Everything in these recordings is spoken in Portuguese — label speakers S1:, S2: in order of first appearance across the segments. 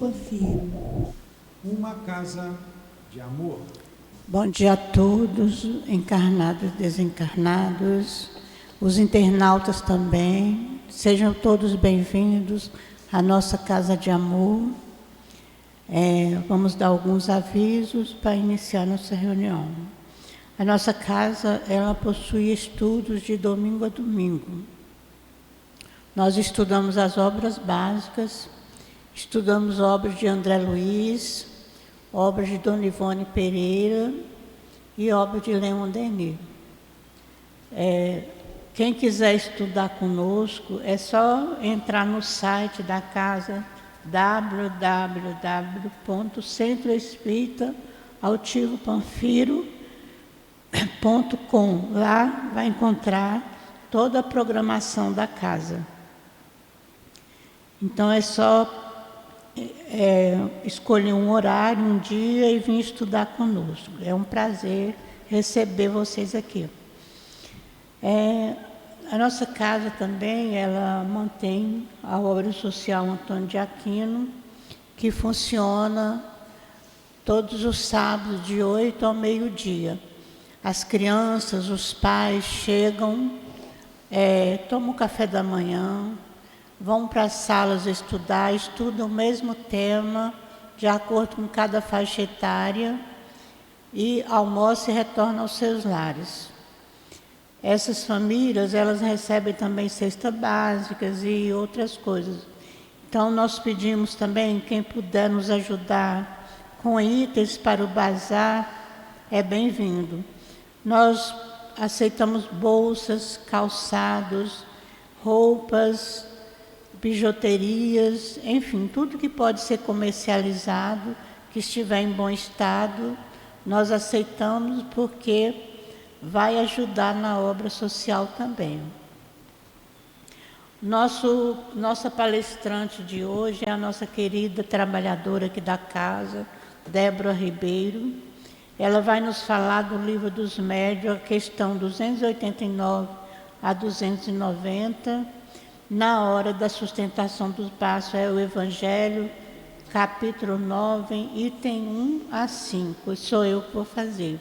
S1: Panfiro, uma casa de amor.
S2: Bom dia a todos, encarnados e desencarnados, os internautas também. Sejam todos bem-vindos à nossa Casa de Amor. Vamos dar alguns avisos para iniciar nossa reunião. A nossa casa, ela possui estudos de domingo a domingo. Nós estudamos as obras básicas, estudamos obras de André Luiz, obras de Dona Ivone Pereira e obras de Leon Denis. Quem quiser estudar conosco, é só entrar no site da casa www.centroespírita.altivo.panfiro.com. Lá vai encontrar toda a programação da casa. Então é só escolher um horário, um dia e vir estudar conosco. É um prazer receber vocês aqui. A nossa casa também, ela mantém a obra social Antônio de Aquino, que funciona todos os sábados de 8 ao meio-dia. As crianças, os pais chegam, tomam café da manhã, vão para as salas estudar, estudam o mesmo tema, de acordo com cada faixa etária, e almoçam e retornam aos seus lares. Essas famílias, elas recebem também cestas básicas e outras coisas. Então, nós pedimos também, quem puder nos ajudar com itens para o bazar, é bem-vindo. Nós aceitamos bolsas, calçados, roupas, bijuterias, enfim, tudo que pode ser comercializado, que estiver em bom estado, nós aceitamos porque vai ajudar na obra social também. Nossa palestrante de hoje é a nossa querida trabalhadora aqui da casa, Débora Ribeiro. Ela vai nos falar do Livro dos Médiuns, a questão 289 a 290, na hora da sustentação dos passos, é o Evangelho, capítulo 9, item 1 a 5, sou eu que vou fazer.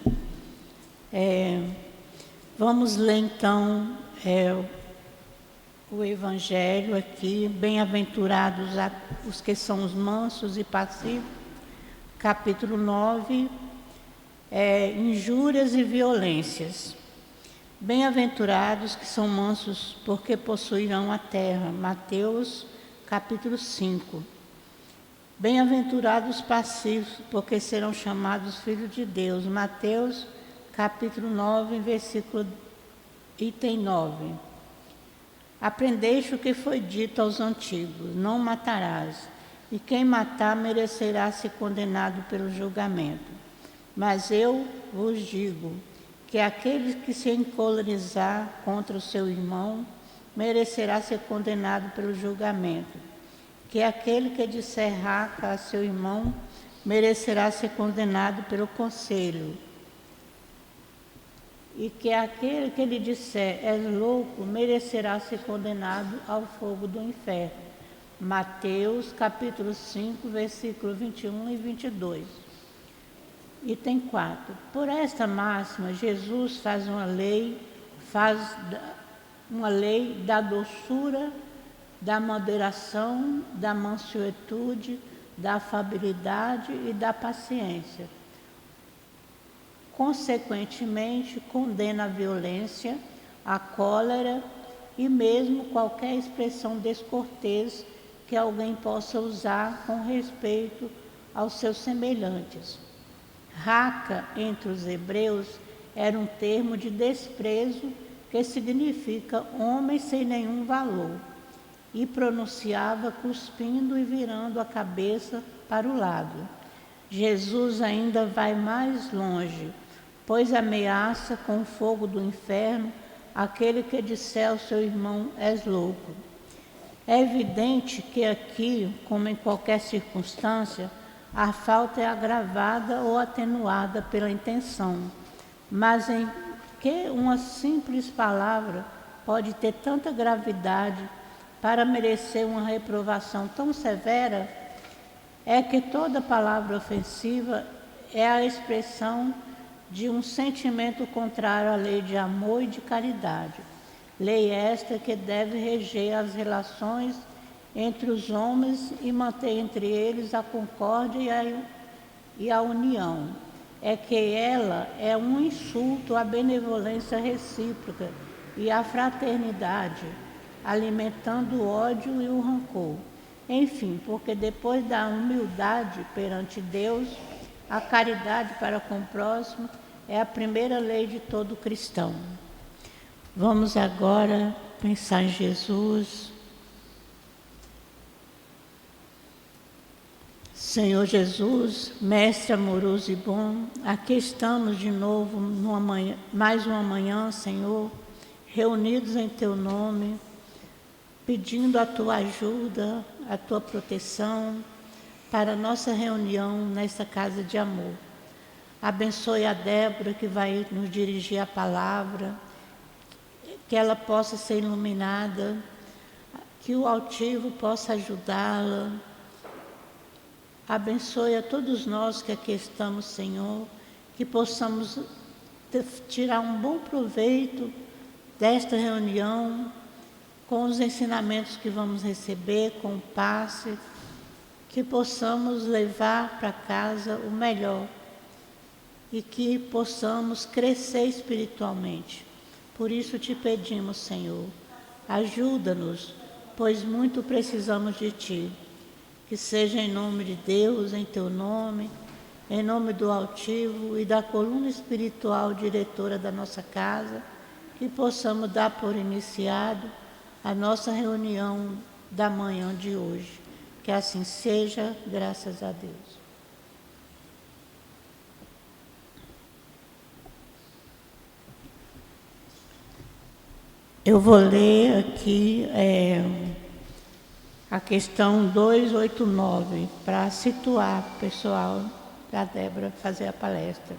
S2: Vamos ler então o Evangelho aqui, bem-aventurados os que são os mansos e pacíficos, capítulo 9, injúrias e violências. Bem-aventurados que são mansos, porque possuirão a terra. Mateus, capítulo 5. Bem-aventurados pacíficos, porque serão chamados filhos de Deus. Mateus, capítulo 9, versículo item 9. Aprendeste o que foi dito aos antigos: não matarás, e quem matar merecerá ser condenado pelo julgamento. Mas eu vos digo que aquele que se encolerizar contra o seu irmão merecerá ser condenado pelo julgamento. Que aquele que disser raca a seu irmão merecerá ser condenado pelo conselho. E que aquele que lhe disser és louco merecerá ser condenado ao fogo do inferno. Mateus capítulo 5, versículo 21 e 22. Item 4. Por esta máxima, Jesus faz uma lei da doçura, da moderação, da mansuetude, da afabilidade e da paciência. Consequentemente, condena a violência, a cólera e mesmo qualquer expressão descortês que alguém possa usar com respeito aos seus semelhantes. Raca, entre os hebreus, era um termo de desprezo que significa homem sem nenhum valor, e pronunciava cuspindo e virando a cabeça para o lado. Jesus ainda vai mais longe, pois ameaça com o fogo do inferno aquele que disser ao seu irmão és louco. É evidente que aqui, como em qualquer circunstância, a falta é agravada ou atenuada pela intenção, mas em que uma simples palavra pode ter tanta gravidade para merecer uma reprovação tão severa, é que toda palavra ofensiva é a expressão de um sentimento contrário à lei de amor e de caridade. Lei esta que deve reger as relações entre os homens e manter entre eles a concórdia e a união. É que ela é um insulto à benevolência recíproca e à fraternidade, alimentando o ódio e o rancor. Enfim, porque depois da humildade perante Deus, a caridade para com o próximo é a primeira lei de todo cristão. Vamos agora pensar em Jesus. Senhor Jesus, Mestre amoroso e bom, aqui estamos de novo, mais uma manhã, Senhor, reunidos em Teu nome, pedindo a Tua ajuda, a Tua proteção para a nossa reunião nesta casa de amor. Abençoe a Débora que vai nos dirigir a palavra, que ela possa ser iluminada, que o altivo possa ajudá-la. Abençoe a todos nós que aqui estamos, Senhor, que possamos tirar um bom proveito desta reunião, com os ensinamentos que vamos receber, com o passe, que possamos levar para casa o melhor e que possamos crescer espiritualmente. Por isso te pedimos, Senhor, ajuda-nos, pois muito precisamos de Ti. Que seja em nome de Deus, em Teu nome, em nome do altivo e da coluna espiritual diretora da nossa casa, que possamos dar por iniciado a nossa reunião da manhã de hoje. Que assim seja, graças a Deus. Eu vou ler aqui a questão 289, para situar o pessoal, para a Débora fazer a palestra.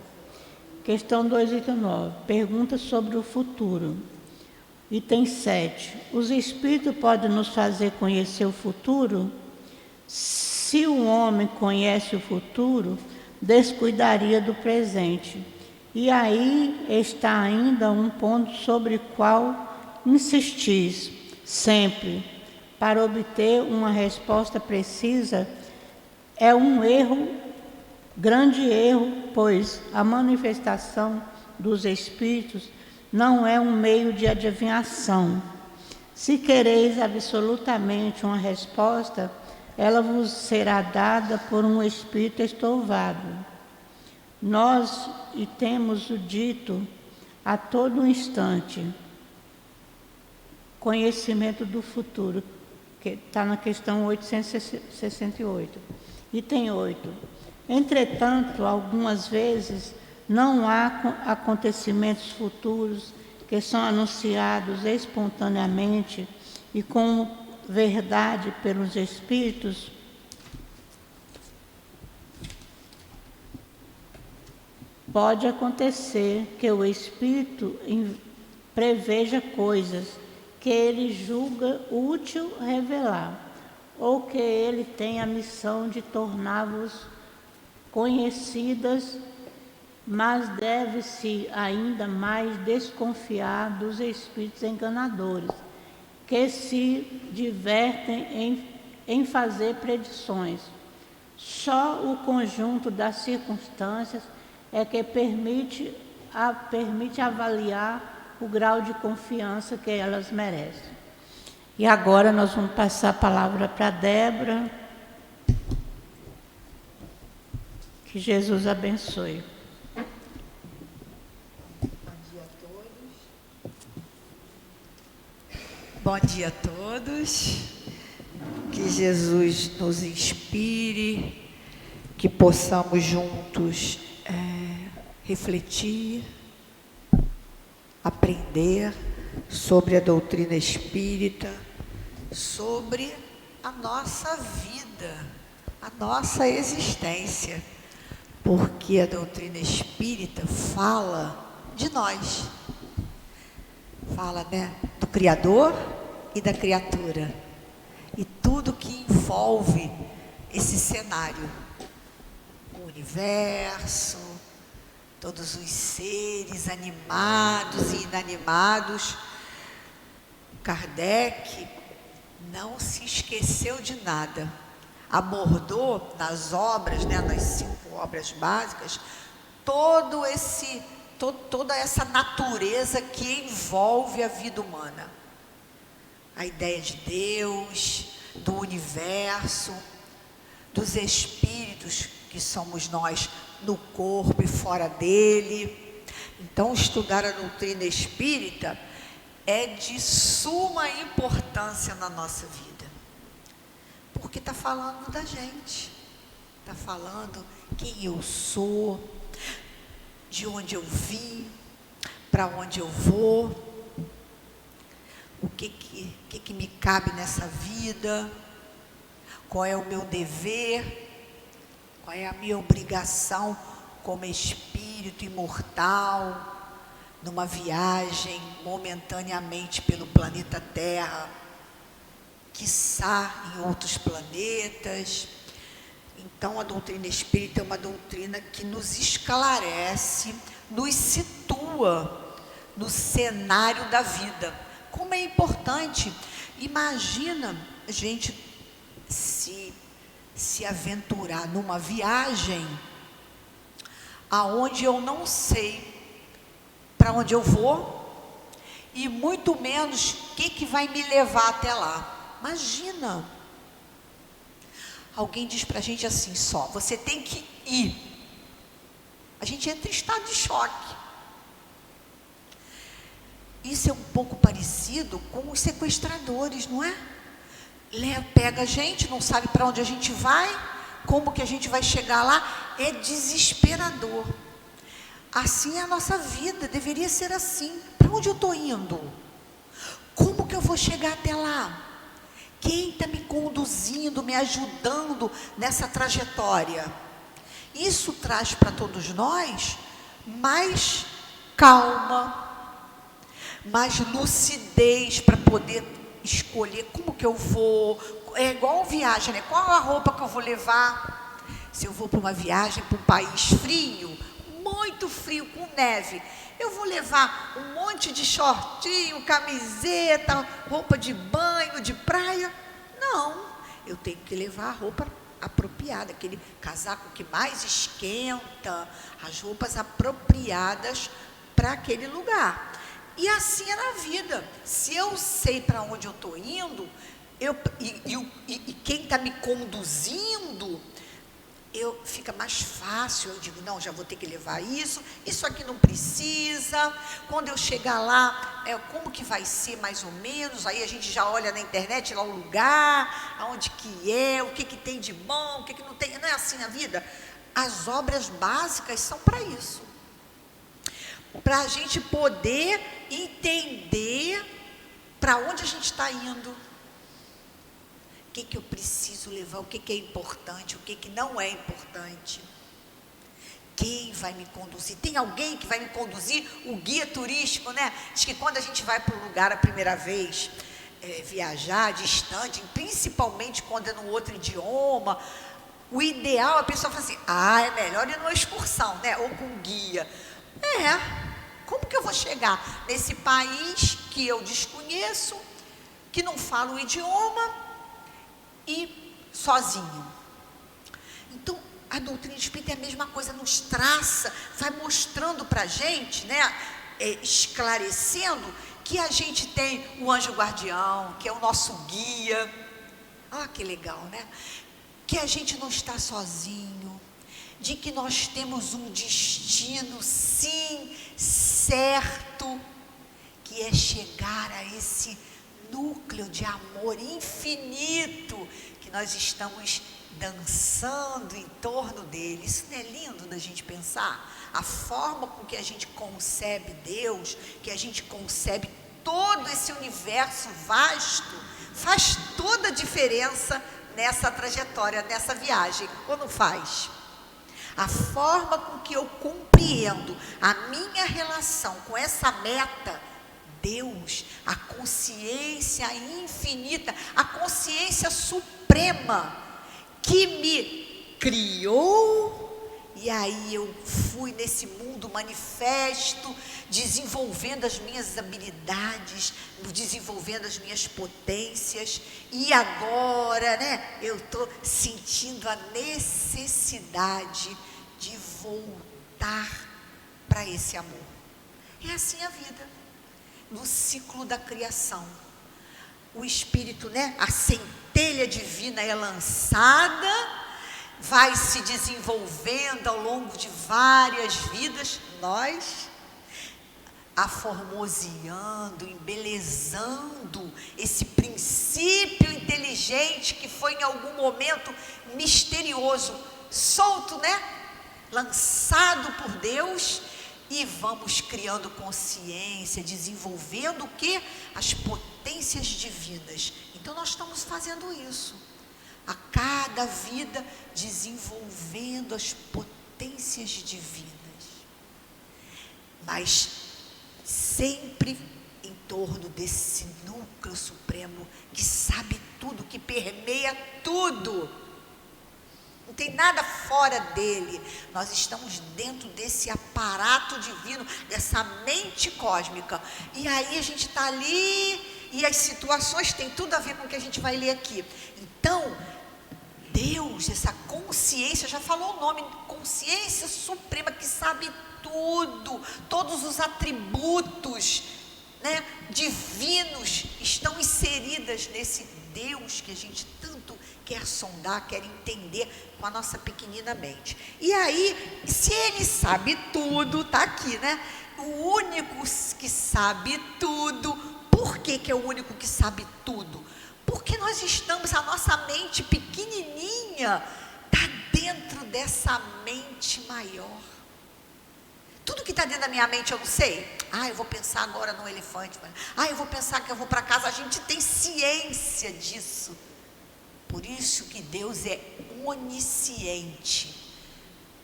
S2: Questão 289, pergunta sobre o futuro. Item 7. Os espíritos podem nos fazer conhecer o futuro? Se o homem conhece o futuro, descuidaria do presente. E aí está ainda um ponto sobre o qual insistis sempre. Para obter uma resposta precisa, é um erro, grande erro, pois a manifestação dos espíritos não é um meio de adivinhação. Se quereis absolutamente uma resposta, ela vos será dada por um espírito estouvado. Nós temos o dito a todo instante, conhecimento do futuro, que está na questão 868. Item 8. Entretanto, algumas vezes não há acontecimentos futuros que são anunciados espontaneamente e com verdade pelos espíritos. Pode acontecer que o espírito preveja coisas que ele julga útil revelar, ou que ele tem a missão de torná-los conhecidas, mas deve-se ainda mais desconfiar dos espíritos enganadores, que se divertem em fazer predições. Só o conjunto das circunstâncias é que permite avaliar o grau de confiança que elas merecem. E agora nós vamos passar a palavra para a Débora. Que Jesus abençoe.
S3: Bom dia a todos. Bom dia a todos. Que Jesus nos inspire, que possamos juntos refletir, aprender sobre a doutrina espírita, sobre a nossa vida, a nossa existência, porque a doutrina espírita fala de nós, fala, do Criador e da criatura, e tudo que envolve esse cenário, o universo, todos os seres animados e inanimados. Kardec não se esqueceu de nada, abordou nas obras, nas 5 obras básicas, toda essa natureza que envolve a vida humana. A ideia de Deus, do universo, dos espíritos que somos nós no corpo e fora dele. Então, estudar a doutrina espírita é de suma importância na nossa vida, porque está falando da gente, está falando quem eu sou, de onde eu vim, para onde eu vou, o que me cabe nessa vida, qual é o meu dever, qual é a minha obrigação como espírito imortal, numa viagem momentaneamente pelo planeta Terra, quiçá em outros planetas. Então, a doutrina espírita é uma doutrina que nos esclarece, nos situa no cenário da vida. Como é importante. Imagina a gente se aventurar numa viagem aonde eu não sei para onde eu vou e muito menos o que vai me levar até lá. Imagina. Alguém diz para a gente assim só, você tem que ir. A gente entra em estado de choque. Isso é um pouco parecido com os sequestradores, não é? Pega a gente, não sabe para onde a gente vai, como que a gente vai chegar lá, é desesperador. Assim é a nossa vida, deveria ser assim. Para onde eu estou indo? Como que eu vou chegar até lá? Quem está me conduzindo, me ajudando nessa trajetória? Isso traz para todos nós mais calma, mais lucidez para poder escolher como que eu vou. É igual viagem, né? Qual a roupa que eu vou levar? Se eu vou para uma viagem para um país frio, muito frio, com neve, eu vou levar um monte de shortinho, camiseta, roupa de banho, de praia? Não, eu tenho que levar a roupa apropriada, aquele casaco que mais esquenta, as roupas apropriadas para aquele lugar. E assim é na vida. Se eu sei para onde eu estou indo, e quem está me conduzindo, fica mais fácil. Eu digo, não, já vou ter que levar isso aqui não precisa. Quando eu chegar lá, como que vai ser mais ou menos? Aí a gente já olha na internet lá o lugar, aonde que é, o que tem de bom, o que não tem. Não é assim a vida? As obras básicas são para isso, para a gente poder entender para onde a gente está indo. O que eu preciso levar, o que é importante, o que não é importante. Quem vai me conduzir? Tem alguém que vai me conduzir? O guia turístico, né? Diz que quando a gente vai para um lugar a primeira vez, viajar distante, principalmente quando é no outro idioma, o ideal, a pessoa fala assim, é melhor ir numa excursão, né? Ou com guia. Como que eu vou chegar nesse país que eu desconheço, que não falo o idioma, e sozinho? Então, a doutrina espírita é a mesma coisa, nos traça, vai mostrando para a gente, esclarecendo que a gente tem o anjo guardião, que é o nosso guia. Que legal, né? Que a gente não está sozinho, de que nós temos um destino, sim, certo, que é chegar a esse núcleo de amor infinito que nós estamos dançando em torno dele. Isso não é lindo da gente pensar? A forma com que a gente concebe Deus, que a gente concebe todo esse universo vasto, faz toda a diferença nessa trajetória, nessa viagem, ou não faz? A forma com que eu compreendo a minha relação com essa meta, Deus, a consciência infinita, a consciência suprema, que me criou. E aí eu fui nesse mundo manifesto, desenvolvendo as minhas habilidades, desenvolvendo as minhas potências. E agora, né, eu estou sentindo a necessidade de voltar para esse amor. É assim a vida, no ciclo da criação. O Espírito, né, a centelha divina é lançada, vai se desenvolvendo ao longo de várias vidas, nós aformoseando, embelezando esse princípio inteligente que foi em algum momento misterioso, solto, né? Lançado por Deus, e vamos criando consciência, desenvolvendo o que? As potências divinas. Então nós estamos fazendo isso. A cada vida desenvolvendo as potências divinas, mas sempre em torno desse núcleo supremo que sabe tudo, que permeia tudo. Não tem nada fora dele. Nós estamos dentro desse aparato divino, dessa mente cósmica. E aí a gente está ali, e as situações têm tudo a ver com o que a gente vai ler aqui. Então, Deus, essa consciência, já falou o nome, consciência suprema que sabe tudo, todos os atributos, né, divinos estão inseridas nesse Deus que a gente tanto quer sondar, quer entender com a nossa pequenina mente. E aí, se ele sabe tudo, está aqui, né? O único que sabe tudo. Por que é o único que sabe tudo? Porque nós estamos, a nossa mente pequenininha está dentro dessa mente maior. Tudo que está dentro da minha mente eu não sei. Eu vou pensar agora no elefante. Eu vou pensar que eu vou para casa. A gente tem ciência disso. Por isso que Deus é onisciente.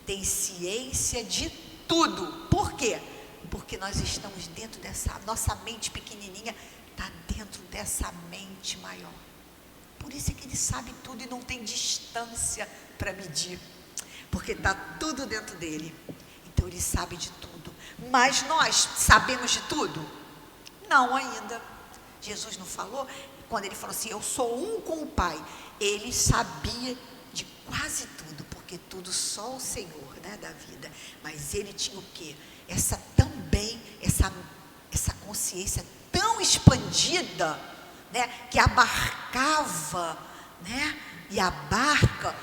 S3: Tem ciência de tudo. Por quê? Porque nós estamos dentro dessa, nossa mente pequenininha está dentro dessa mente maior. Por isso é que ele sabe tudo e não tem distância para medir, porque está tudo dentro dele. Então ele sabe de tudo. Mas nós sabemos de tudo? Não ainda. Jesus não falou? Quando ele falou assim, eu sou um com o Pai, ele sabia de quase tudo, porque tudo só o Senhor, né, da vida. Mas ele tinha o quê? Essa consciência tão expandida, né, que abarcava, né, e abarca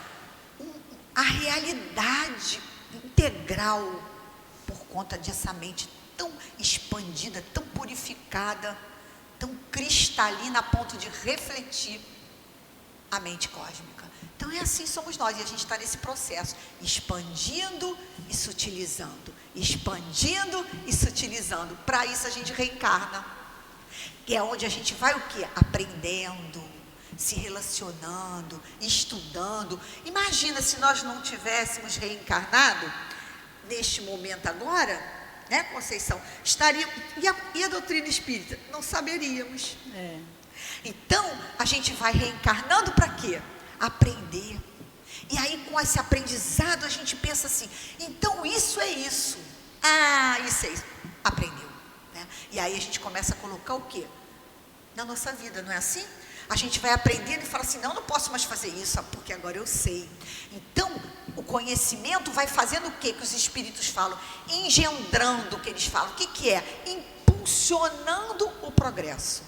S3: a realidade integral, por conta dessa mente tão expandida, tão purificada, tão cristalina a ponto de refletir a mente cósmica. Então é assim somos nós, e a gente está nesse processo, expandindo e sutilizando, expandindo e sutilizando. Para isso a gente reencarna, que é onde a gente vai o quê? Aprendendo, se relacionando, estudando. Imagina se nós não tivéssemos reencarnado neste momento agora, né, Conceição? Estaríamos, e a doutrina espírita? Não saberíamos. Então, a gente vai reencarnando para quê? Aprender. E aí, com esse aprendizado, a gente pensa assim, então isso é isso. Isso é isso. Aprendeu. Né? E aí a gente começa a colocar o quê? Na nossa vida, não é assim? A gente vai aprendendo e fala assim, não posso mais fazer isso, porque agora eu sei. Então, o conhecimento vai fazendo o quê que os espíritos falam? Engendrando o que eles falam. O que é? Impulsionando o progresso.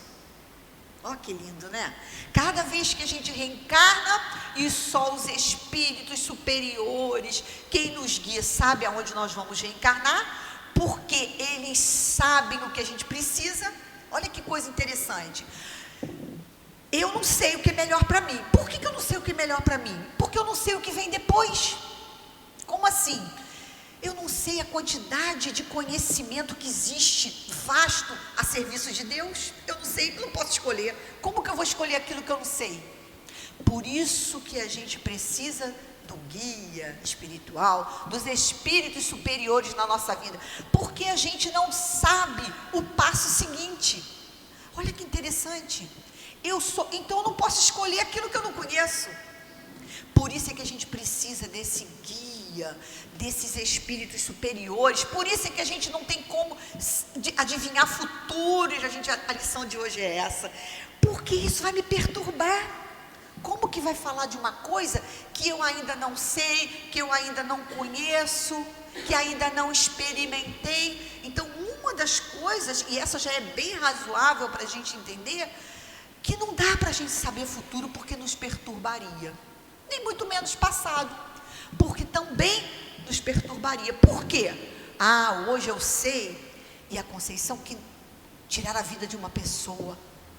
S3: Olha que lindo, né? Cada vez que a gente reencarna, e só os espíritos superiores, quem nos guia, sabe aonde nós vamos reencarnar, porque eles sabem o que a gente precisa. Olha que coisa interessante. Eu não sei o que é melhor para mim. Por que eu não sei o que é melhor para mim? Porque eu não sei o que vem depois. Como assim? Eu não sei a quantidade de conhecimento que existe, vasto, a serviço de Deus. Eu não sei, eu não posso escolher. Como que eu vou escolher aquilo que eu não sei? Por isso que a gente precisa do guia espiritual, dos espíritos superiores na nossa vida. Porque a gente não sabe o passo seguinte. Olha que interessante. Então eu não posso escolher aquilo que eu não conheço. Por Por isso é que a gente precisa desse guia, desses espíritos superiores. Por isso é que a gente não tem como adivinhar futuros. A lição de hoje é essa. Porque isso vai me perturbar. Como que vai falar de uma coisa que eu ainda não sei, que eu ainda não conheço, que ainda não experimentei? Então, uma das coisas, e essa já é bem razoável para a gente entender, que não dá para a gente saber futuro porque nos perturbaria. Nem muito menos passado, porque também nos perturbaria. Por quê? Hoje eu sei, e a Conceição, que tirar a vida de uma pessoa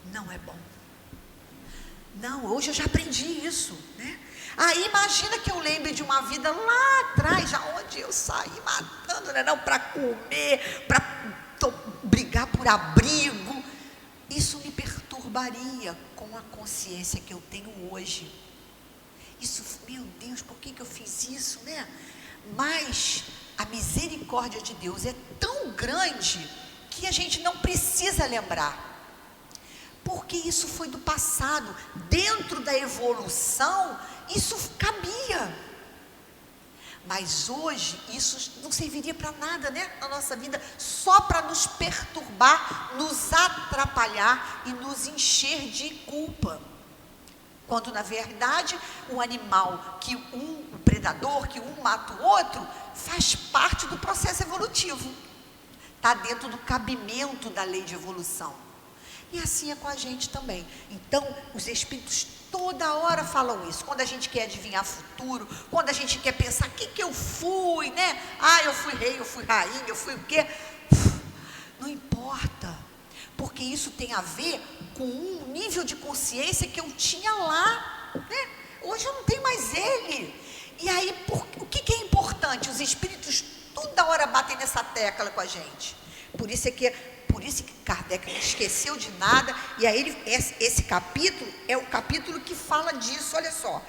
S3: não é bom. Não, hoje eu já aprendi isso, né? Imagina que eu lembre de uma vida lá atrás, já onde eu saí matando, né? Não, para comer, para brigar por abrigo. Isso me perturbaria com a consciência que eu tenho hoje. Isso, meu Deus, por que eu fiz isso, né? Mas a misericórdia de Deus é tão grande que a gente não precisa lembrar. Porque isso foi do passado. Dentro da evolução, isso cabia. Mas hoje, isso não serviria para nada, né? Na nossa vida, só para nos perturbar, nos atrapalhar e nos encher de culpa. Quando, na verdade, o animal, o predador, que um mata o outro, faz parte do processo evolutivo. Está dentro do cabimento da lei de evolução. E assim é com a gente também. Então, os espíritos toda hora falam isso. Quando a gente quer adivinhar futuro, quando a gente quer pensar, o que eu fui, né? Eu fui rei, eu fui rainha, eu fui o quê? Não importa. Porque isso tem a ver com um nível de consciência que eu tinha lá, né? Hoje eu não tenho mais ele. E aí, o que é importante? Os espíritos toda hora batem nessa tecla com a gente. Por isso que Kardec não esqueceu de nada. E aí esse capítulo é o capítulo que fala disso. Olha só,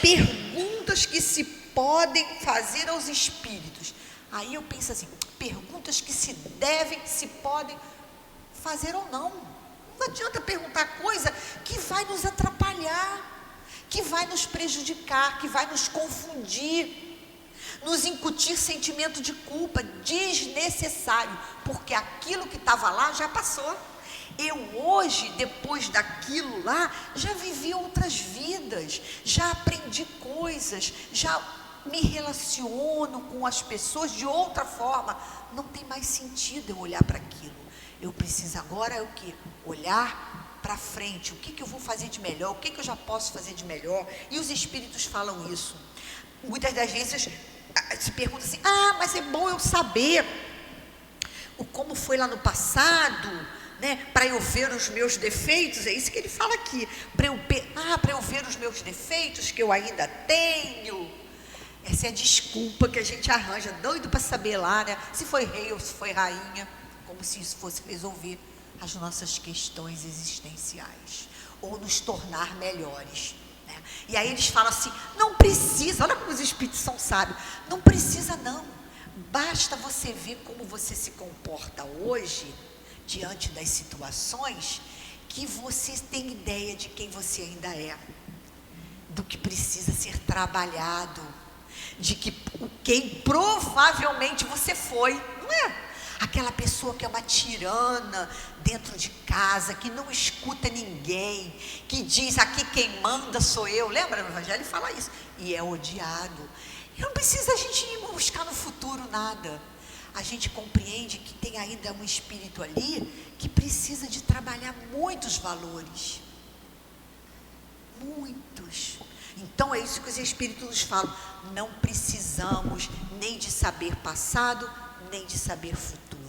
S3: perguntas que se podem fazer aos espíritos. Aí eu penso assim, perguntas que se podem fazer ou não. Não adianta perguntar coisa que vai nos atrapalhar, que vai nos prejudicar, que vai nos confundir, nos incutir sentimento de culpa desnecessário, porque aquilo que estava lá já passou. Eu hoje, depois daquilo lá, já vivi outras vidas, já aprendi coisas, já me relaciono com as pessoas de outra forma. Não tem mais sentido eu olhar para aquilo. Eu preciso agora o quê? Olhar para frente. O que eu vou fazer de melhor? O que eu já posso fazer de melhor? E os espíritos falam isso. Muitas das vezes se pergunta assim, mas é bom eu saber como foi lá no passado, né, para eu ver os meus defeitos. É isso que ele fala aqui, para eu ver os meus defeitos que eu ainda tenho. Essa é a desculpa que a gente arranja, doido para saber lá, né, se foi rei ou se foi rainha, como se isso fosse resolver as nossas questões existenciais, ou nos tornar melhores. E aí eles falam assim, não precisa, olha como os espíritos são sábios, não precisa não, basta você ver como você se comporta hoje, diante das situações, que você tem ideia de quem você ainda é, do que precisa ser trabalhado, de quem provavelmente você foi, não é? Aquela pessoa que é uma tirana dentro de casa, que não escuta ninguém, que diz, aqui quem manda sou eu. Lembra no Evangelho? Ele fala isso. E é odiado. E não precisa a gente ir buscar no futuro nada. A gente compreende que tem ainda um espírito ali que precisa de trabalhar muitos valores. Muitos. Então é isso que os espíritos nos falam. Não precisamos nem de saber passado, nem de saber futuro.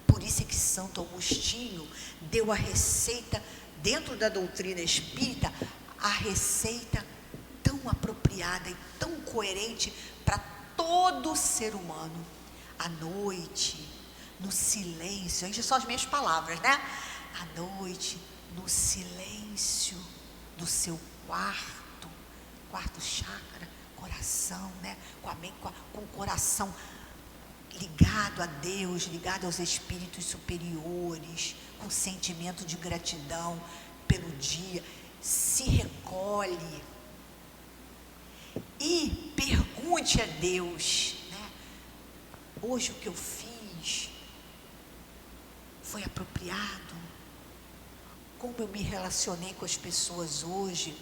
S3: Por isso é que Santo Agostinho deu a receita, dentro da doutrina espírita, a receita tão apropriada e tão coerente para todo ser humano. À noite, no silêncio, isso são as minhas palavras, né? À noite, no silêncio do seu quarto chakra, coração, né? Com o coração ligado a Deus, ligado aos espíritos superiores, com sentimento de gratidão pelo dia, se recolhe E pergunte a Deus, né? Hoje o que eu fiz foi apropriado? Como eu me relacionei com as pessoas hoje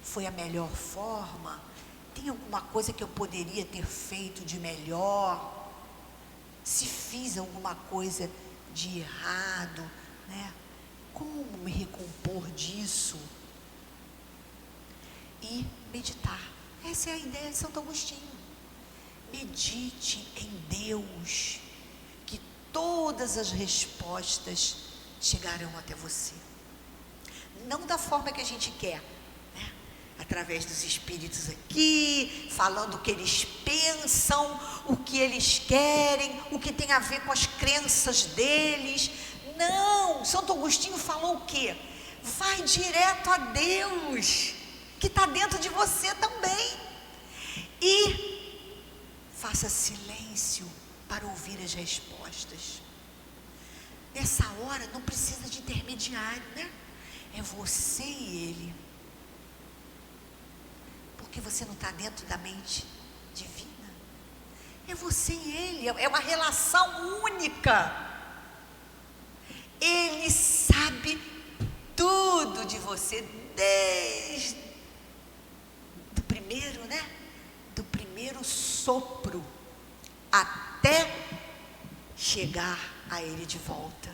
S3: foi a melhor forma? Tem alguma coisa que eu poderia ter feito de melhor? Se fiz alguma coisa de errado, né? Como me recompor disso? E meditar. Essa é a ideia de Santo Agostinho. Medite em Deus, que todas as respostas chegarão até você. Não da forma que a gente quer, né? Através dos espíritos aqui, falando o que eles pensam, o que eles querem, o que tem a ver com as crenças deles. Não, Santo Agostinho falou o quê? Vai direto a Deus, que está dentro de você também. E faça silêncio para ouvir as respostas. Nessa hora não precisa de intermediário, né? É você e ele. Porque você não está dentro da mente divina. É você e ele, é uma relação única. Ele sabe tudo de você, desde do primeiro, né? Do primeiro sopro até chegar a ele de volta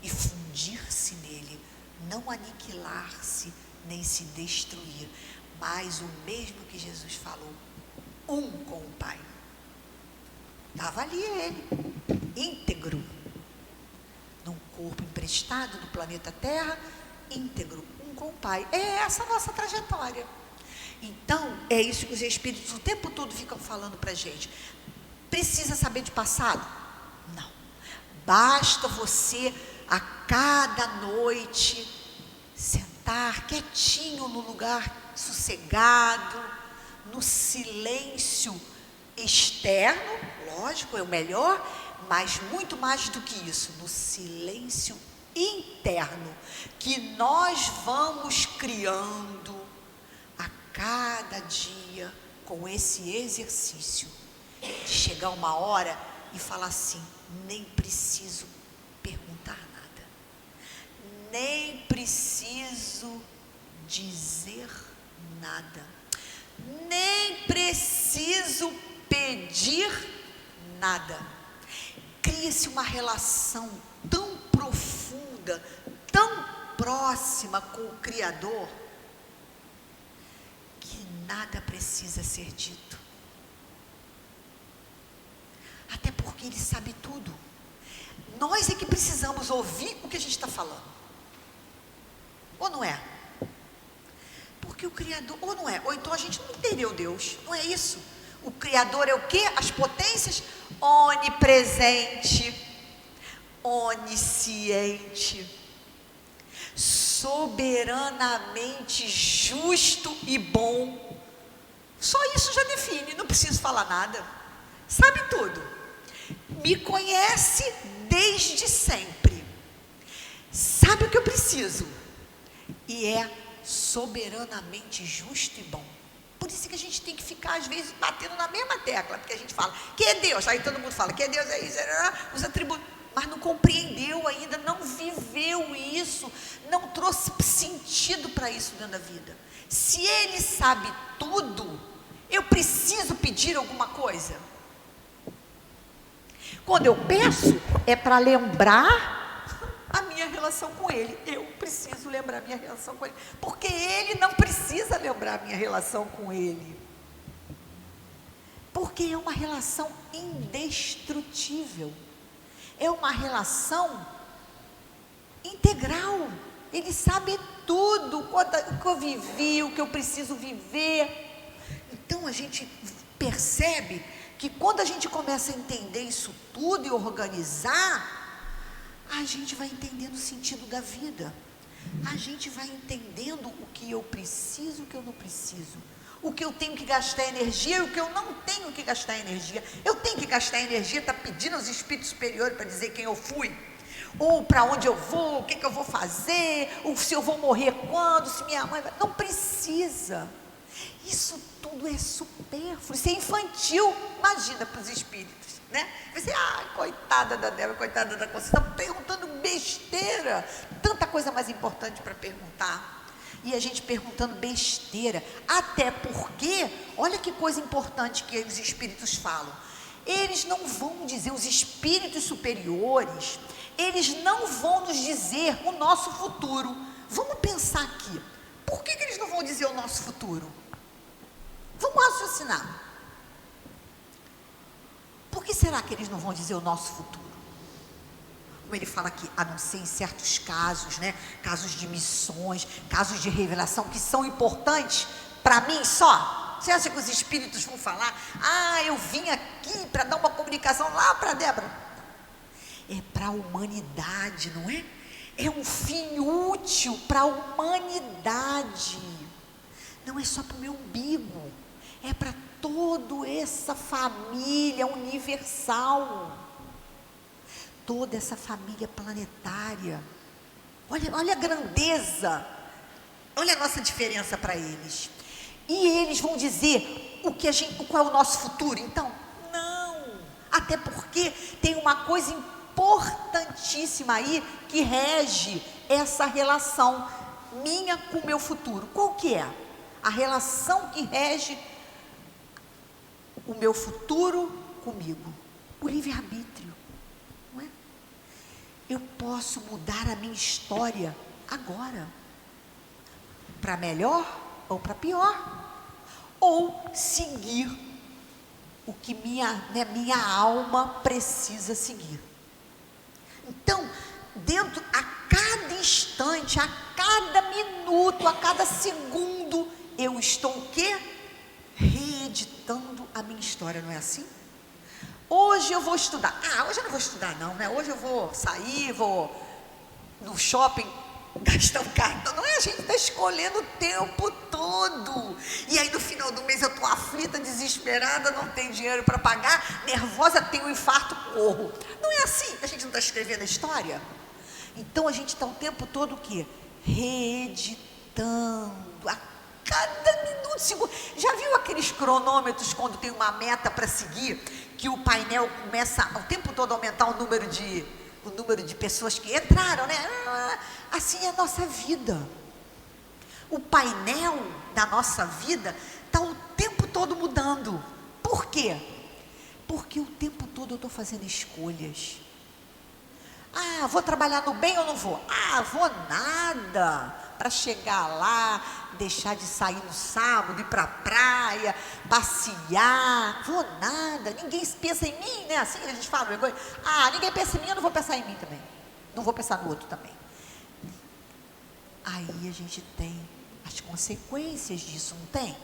S3: e fundir-se nele, não aniquilar-se nem se destruir, mas o mesmo que Jesus falou, um com o Pai. Estava ali ele, íntegro, num corpo emprestado do planeta Terra, íntegro, um com o Pai. É essa a nossa trajetória. Então, é isso que os Espíritos o tempo todo ficam falando para a gente. Precisa saber de passado? Não. Basta você, a cada noite, sentar quietinho no lugar sossegado, no silêncio externo, lógico, é o melhor, mas muito mais do que isso, no silêncio interno, que nós vamos criando a cada dia com esse exercício, de chegar uma hora e falar assim, nem preciso perguntar nada, nem preciso dizer nada, nem preciso pedir nada. Cria-se uma relação tão profunda, tão próxima com o Criador, que nada precisa ser dito. Até porque Ele sabe tudo. Nós é que precisamos ouvir o que a gente está falando. Ou não é? Porque o Criador, ou não é? Ou então a gente não entendeu Deus, não é isso? O Criador é o quê? As potências? Onipresente, onisciente, soberanamente justo e bom. Só isso já define, não preciso falar nada. Sabe tudo. Me conhece desde sempre. Sabe o que eu preciso. E é soberanamente justo e bom. Por isso que a gente tem que ficar, às vezes, batendo na mesma tecla, porque a gente fala, que é Deus? Aí todo mundo fala, que é Deus, é isso, os atributos, mas não compreendeu ainda, não viveu isso, não trouxe sentido para isso dentro da vida. Se Ele sabe tudo, eu preciso pedir alguma coisa? Quando eu peço, é para lembrar a minha relação com Ele. Eu preciso lembrar a minha relação com Ele, porque Ele não precisa lembrar a minha relação com Ele, porque é uma relação indestrutível, é uma relação integral. Ele sabe tudo, o que eu vivi, o que eu preciso viver. Então a gente percebe que quando a gente começa a entender isso tudo e organizar, a gente vai entendendo o sentido da vida, a gente vai entendendo o que eu preciso, o que eu não preciso, o que eu tenho que gastar energia e o que eu não tenho que gastar energia. Eu tenho que gastar energia, está pedindo aos espíritos superiores para dizer quem eu fui, ou para onde eu vou, o que eu vou fazer, ou se eu vou morrer quando, se minha mãe vai... Não precisa. Isso tudo é supérfluo, isso é infantil. Imagina para os espíritos, né? Você, coitada da Débora, coitada da Conceição, perguntando besteira. Tanta coisa mais importante para perguntar. E a gente perguntando besteira. Até porque, olha que coisa importante que os espíritos falam. Eles não vão dizer, os espíritos superiores, eles não vão nos dizer o nosso futuro. Vamos pensar aqui. Por que eles não vão dizer o nosso futuro? Vamos raciocinar. Por que será que eles não vão dizer o nosso futuro? Como ele fala aqui, a não ser em certos casos, né? Casos de missões, casos de revelação que são importantes para mim só. Você acha que os espíritos vão falar? Eu vim aqui para dar uma comunicação lá para Débora. É para a humanidade, não é? É um fim útil para a humanidade. Não é só para o meu umbigo. É para toda essa família universal. Toda essa família planetária. Olha a grandeza. Olha a nossa diferença para eles. E eles vão dizer qual é o nosso futuro? Então, não. Até porque tem uma coisa importantíssima aí que rege essa relação minha com o meu futuro. Qual que é? A relação que rege o meu futuro comigo. O livre-arbítrio. Não é? Eu posso mudar a minha história agora. Para melhor ou para pior. Ou seguir o que minha alma precisa seguir. Então, a cada instante, a cada minuto, a cada segundo, eu estou o quê? Reeditando a minha história, não é assim? Hoje eu vou estudar. Hoje eu não vou estudar não, né? Hoje eu vou sair, vou no shopping gastar um cartão. Não é? A gente está escolhendo o tempo todo. E aí no final do mês eu estou aflita, desesperada, não tenho dinheiro para pagar, nervosa, tenho um infarto, corro. Não é assim que a gente não está escrevendo a história? Então a gente está o tempo todo o quê? Reeditando. A cada minuto, segundo. Já viu aqueles cronômetros quando tem uma meta para seguir, que o painel começa o tempo todo a aumentar o número de pessoas que entraram, né? Assim é a nossa vida. O painel da nossa vida está o tempo todo mudando. Por quê? Porque o tempo todo eu estou fazendo escolhas. Vou trabalhar no bem ou não vou? Vou nada. Para chegar lá, deixar de sair no sábado, ir para a praia, passear. Vou nada. Ninguém pensa em mim, né? Assim a gente fala, ninguém pensa em mim, eu não vou pensar em mim também. Não vou pensar no outro também. Aí a gente tem as consequências disso, não tem?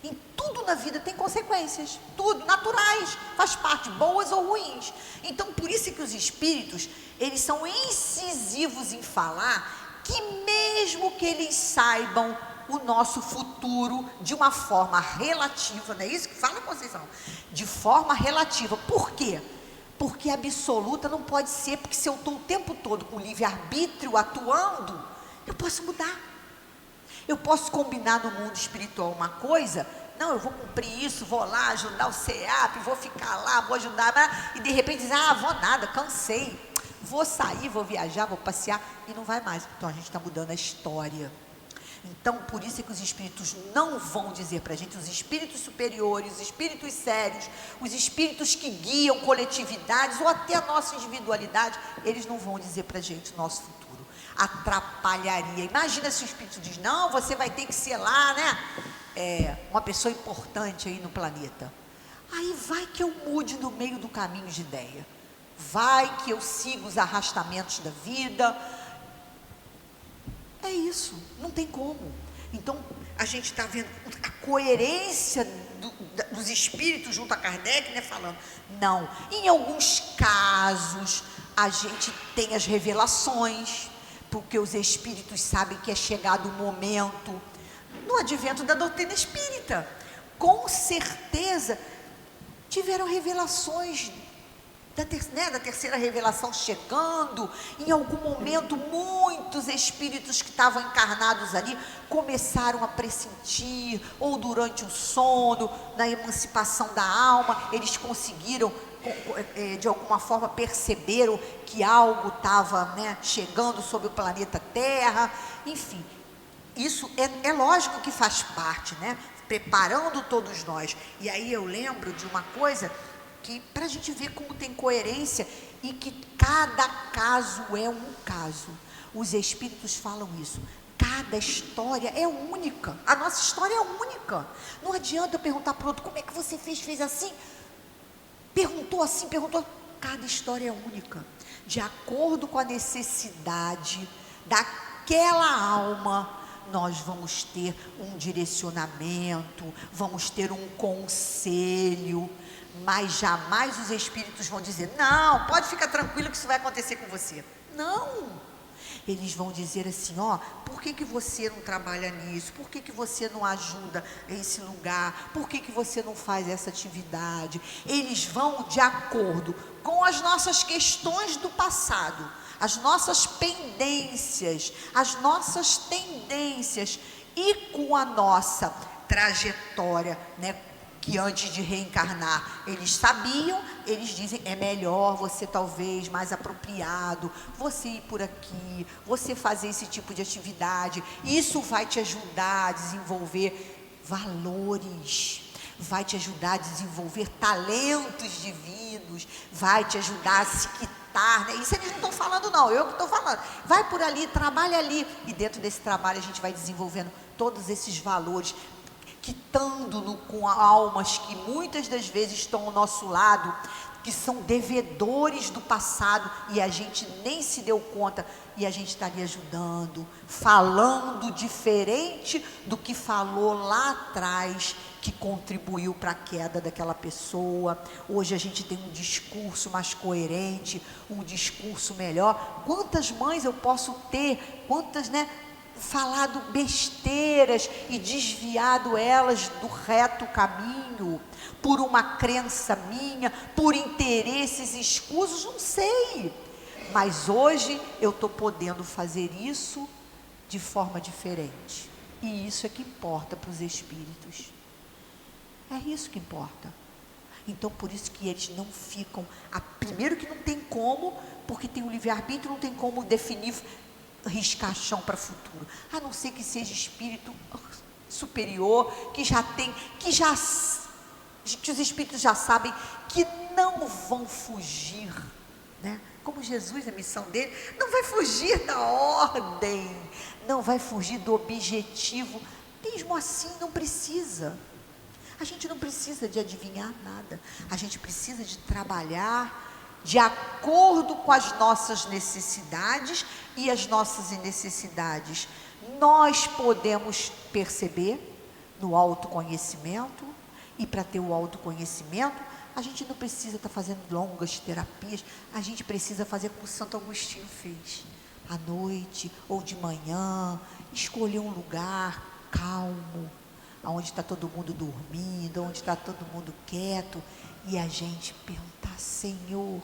S3: Em tudo na vida tem consequências, tudo, naturais, faz parte, boas ou ruins. Então, por isso que os espíritos, eles são incisivos em falar que mesmo que eles saibam o nosso futuro de uma forma relativa, não é isso que fala, Conceição? De forma relativa. Por quê? Porque absoluta não pode ser, porque se eu estou o tempo todo com o livre-arbítrio atuando, eu posso mudar. Eu posso combinar no mundo espiritual uma coisa, não, eu vou cumprir isso, vou lá ajudar o CEAP, vou ficar lá, vou ajudar, e de repente dizer, vou nada, cansei, vou sair, vou viajar, vou passear, e não vai mais. Então a gente está mudando a história. Então por isso é que os espíritos não vão dizer para a gente, os espíritos superiores, os espíritos sérios, os espíritos que guiam coletividades ou até a nossa individualidade, eles não vão dizer para a gente o nosso futuro. Atrapalharia. Imagina se o espírito diz, não, você vai ter que ser lá, né? Uma pessoa importante aí no planeta. Aí vai que eu mude no meio do caminho de ideia. Vai que eu siga os arrastamentos da vida. É isso, não tem como. Então, a gente está vendo a coerência dos espíritos junto a Kardec, né, falando, não, em alguns casos, a gente tem as revelações, porque os espíritos sabem que é chegado o momento, no advento da doutrina espírita, com certeza, tiveram revelações da terceira revelação chegando, em algum momento muitos espíritos que estavam encarnados ali começaram a pressentir, ou durante o sono, na emancipação da alma, eles conseguiram, de alguma forma, perceberam que algo estava, né, chegando sobre o planeta Terra. Enfim, isso é lógico que faz parte, né, preparando todos nós. E aí eu lembro de uma coisa que, para a gente ver como tem coerência, e que cada caso é um caso. Os espíritos falam isso. Cada história é única. A nossa história é única. Não adianta eu perguntar para o outro, como é que você fez assim? Perguntou assim, perguntou. Cada história é única. De acordo com a necessidade daquela alma, nós vamos ter um direcionamento, vamos ter um conselho, mas jamais os espíritos vão dizer, não, pode ficar tranquilo que isso vai acontecer com você. Não, eles vão dizer assim, ó, por que você não trabalha nisso? Por que você não ajuda esse lugar? Por que você não faz essa atividade? Eles vão de acordo com as nossas questões do passado, as nossas pendências, as nossas tendências, e com a nossa trajetória, né? Que antes de reencarnar, eles sabiam, eles dizem, é melhor você talvez, mais apropriado, você ir por aqui, você fazer esse tipo de atividade, isso vai te ajudar a desenvolver valores, vai te ajudar a desenvolver talentos divinos, vai te ajudar a se quitar, né? Isso eles não estão falando não, eu que estou falando, vai por ali, trabalha ali, e dentro desse trabalho a gente vai desenvolvendo todos esses valores, quitando-no com almas que muitas das vezes estão ao nosso lado, que são devedores do passado, e a gente nem se deu conta, e a gente estaria ajudando, falando diferente do que falou lá atrás, que contribuiu para a queda daquela pessoa. Hoje a gente tem um discurso mais coerente, um discurso melhor. Quantas mães eu posso ter, quantas, né, falado besteiras e desviado elas do reto caminho, por uma crença minha, por interesses escusos, não sei, mas hoje eu estou podendo fazer isso de forma diferente, e isso é que importa para os espíritos, é isso que importa. Então por isso que eles não ficam, primeiro que não tem como, porque tem o livre-arbítrio, não tem como definir, riscar chão para o futuro, a não ser que seja espírito superior, que os espíritos já sabem que não vão fugir, né? Como Jesus, a missão dele, não vai fugir da ordem, não vai fugir do objetivo, mesmo assim não precisa, a gente não precisa de adivinhar nada, a gente precisa de trabalhar de acordo com as nossas necessidades e as nossas necessidades. Nós podemos perceber no autoconhecimento, e para ter o autoconhecimento, a gente não precisa estar fazendo longas terapias, a gente precisa fazer como Santo Agostinho fez, à noite ou de manhã, escolher um lugar calmo, onde está todo mundo dormindo, onde está todo mundo quieto, e a gente perguntar, Senhor, o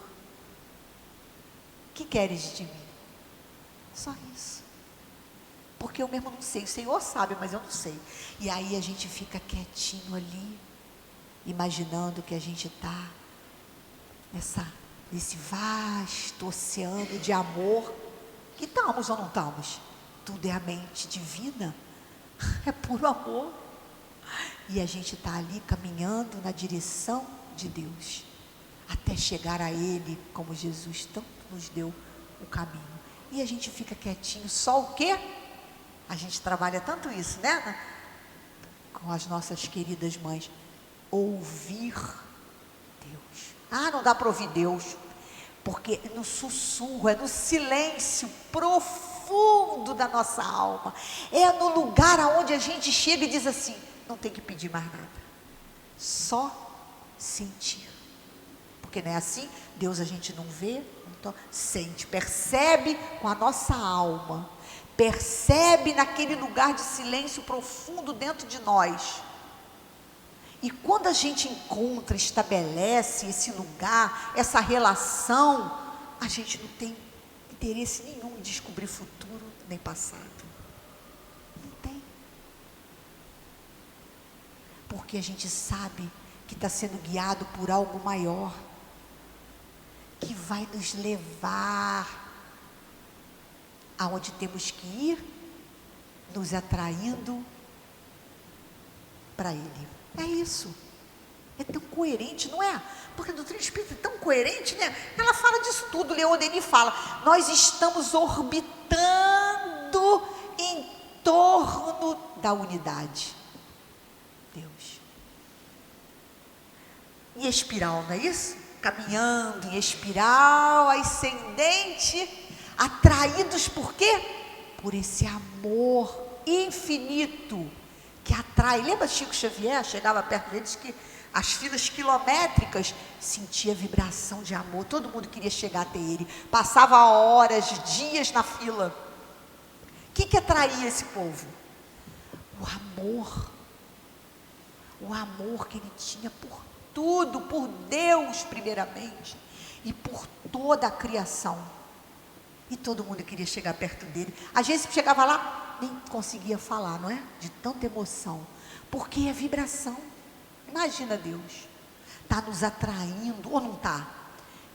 S3: que queres de mim? Só isso, porque eu mesmo não sei, o Senhor sabe, mas eu não sei, e aí a gente fica quietinho ali, imaginando que a gente está nesse vasto oceano de amor, que estamos ou não estamos, tudo é a mente divina, é puro amor, e a gente está ali caminhando na direção de Deus, até chegar a Ele, como Jesus tanto nos deu o caminho, e a gente fica quietinho, só o quê? A gente trabalha tanto isso, né? Com as nossas queridas mães, ouvir Deus. Não dá para ouvir Deus, porque é no sussurro, é no silêncio profundo da nossa alma, é no lugar aonde a gente chega e diz assim, não tem que pedir mais nada, só sentir, porque não é assim, Deus a gente não vê, então sente, percebe com a nossa alma, percebe naquele lugar de silêncio profundo dentro de nós, E quando a gente encontra, estabelece esse lugar, essa relação, a gente não tem interesse nenhum em descobrir futuro nem passado. Não tem. Porque a gente sabe que está sendo guiado por algo maior, que vai nos levar aonde temos que ir, nos atraindo para Ele. É isso. É tão coerente, não é? Porque a doutrina espírita é tão coerente, né? Ela fala disso tudo. Leon Denis fala: nós estamos orbitando em torno da unidade. Deus. Em espiral, não é isso? Caminhando em espiral ascendente, atraídos por quê? Por esse amor infinito que atrai. Lembra Chico Xavier? Chegava perto deles que as filas quilométricas, sentia vibração de amor, todo mundo queria chegar até ele, passava horas, dias na fila. O que atraía esse povo? O amor que ele tinha por tudo, por Deus primeiramente, e por toda a criação. E todo mundo queria chegar perto dele. Às vezes chegava lá, nem conseguia falar, não é? De tanta emoção, porque é vibração. Imagina Deus, está nos atraindo, ou não está?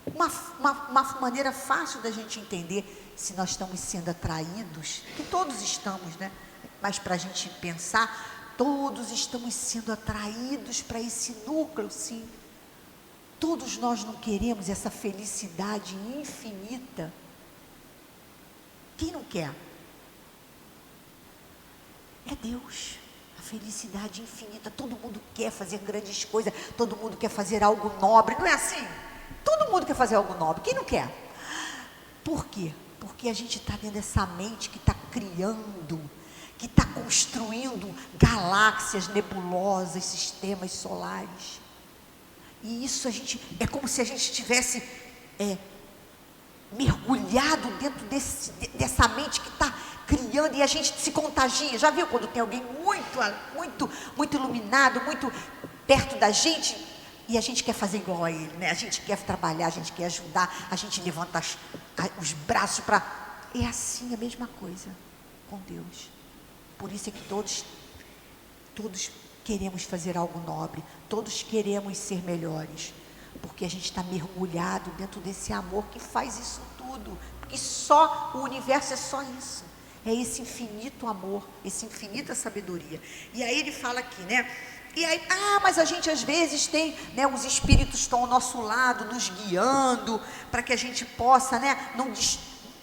S3: Uma maneira fácil da gente entender se nós estamos sendo atraídos, que todos estamos, né? Mas para a gente pensar, todos estamos sendo atraídos para esse núcleo, sim. Todos nós não queremos essa felicidade infinita. Quem não quer? É Deus. A felicidade infinita. Todo mundo quer fazer grandes coisas. Todo mundo quer fazer algo nobre. Não é assim? Todo mundo quer fazer algo nobre. Quem não quer? Por quê? Porque a gente está dentro dessa mente que está criando, que está construindo galáxias, nebulosas, sistemas solares. E isso é como se a gente tivesse mergulhado dentro dessa mente que está criando, e a gente se contagia. Já viu quando tem alguém muito iluminado, muito perto da gente, e a gente quer fazer igual a ele, né? A gente quer trabalhar, a gente quer ajudar, a gente levanta os braços para... É assim a mesma coisa com Deus. Por isso é que todos queremos fazer algo nobre, todos queremos ser melhores, porque a gente está mergulhado dentro desse amor que faz isso tudo, porque só o universo é só isso, é esse infinito amor, essa infinita sabedoria. E aí ele fala aqui, né? E aí, mas a gente às vezes tem, né, os espíritos estão ao nosso lado, nos guiando, para que a gente possa, né,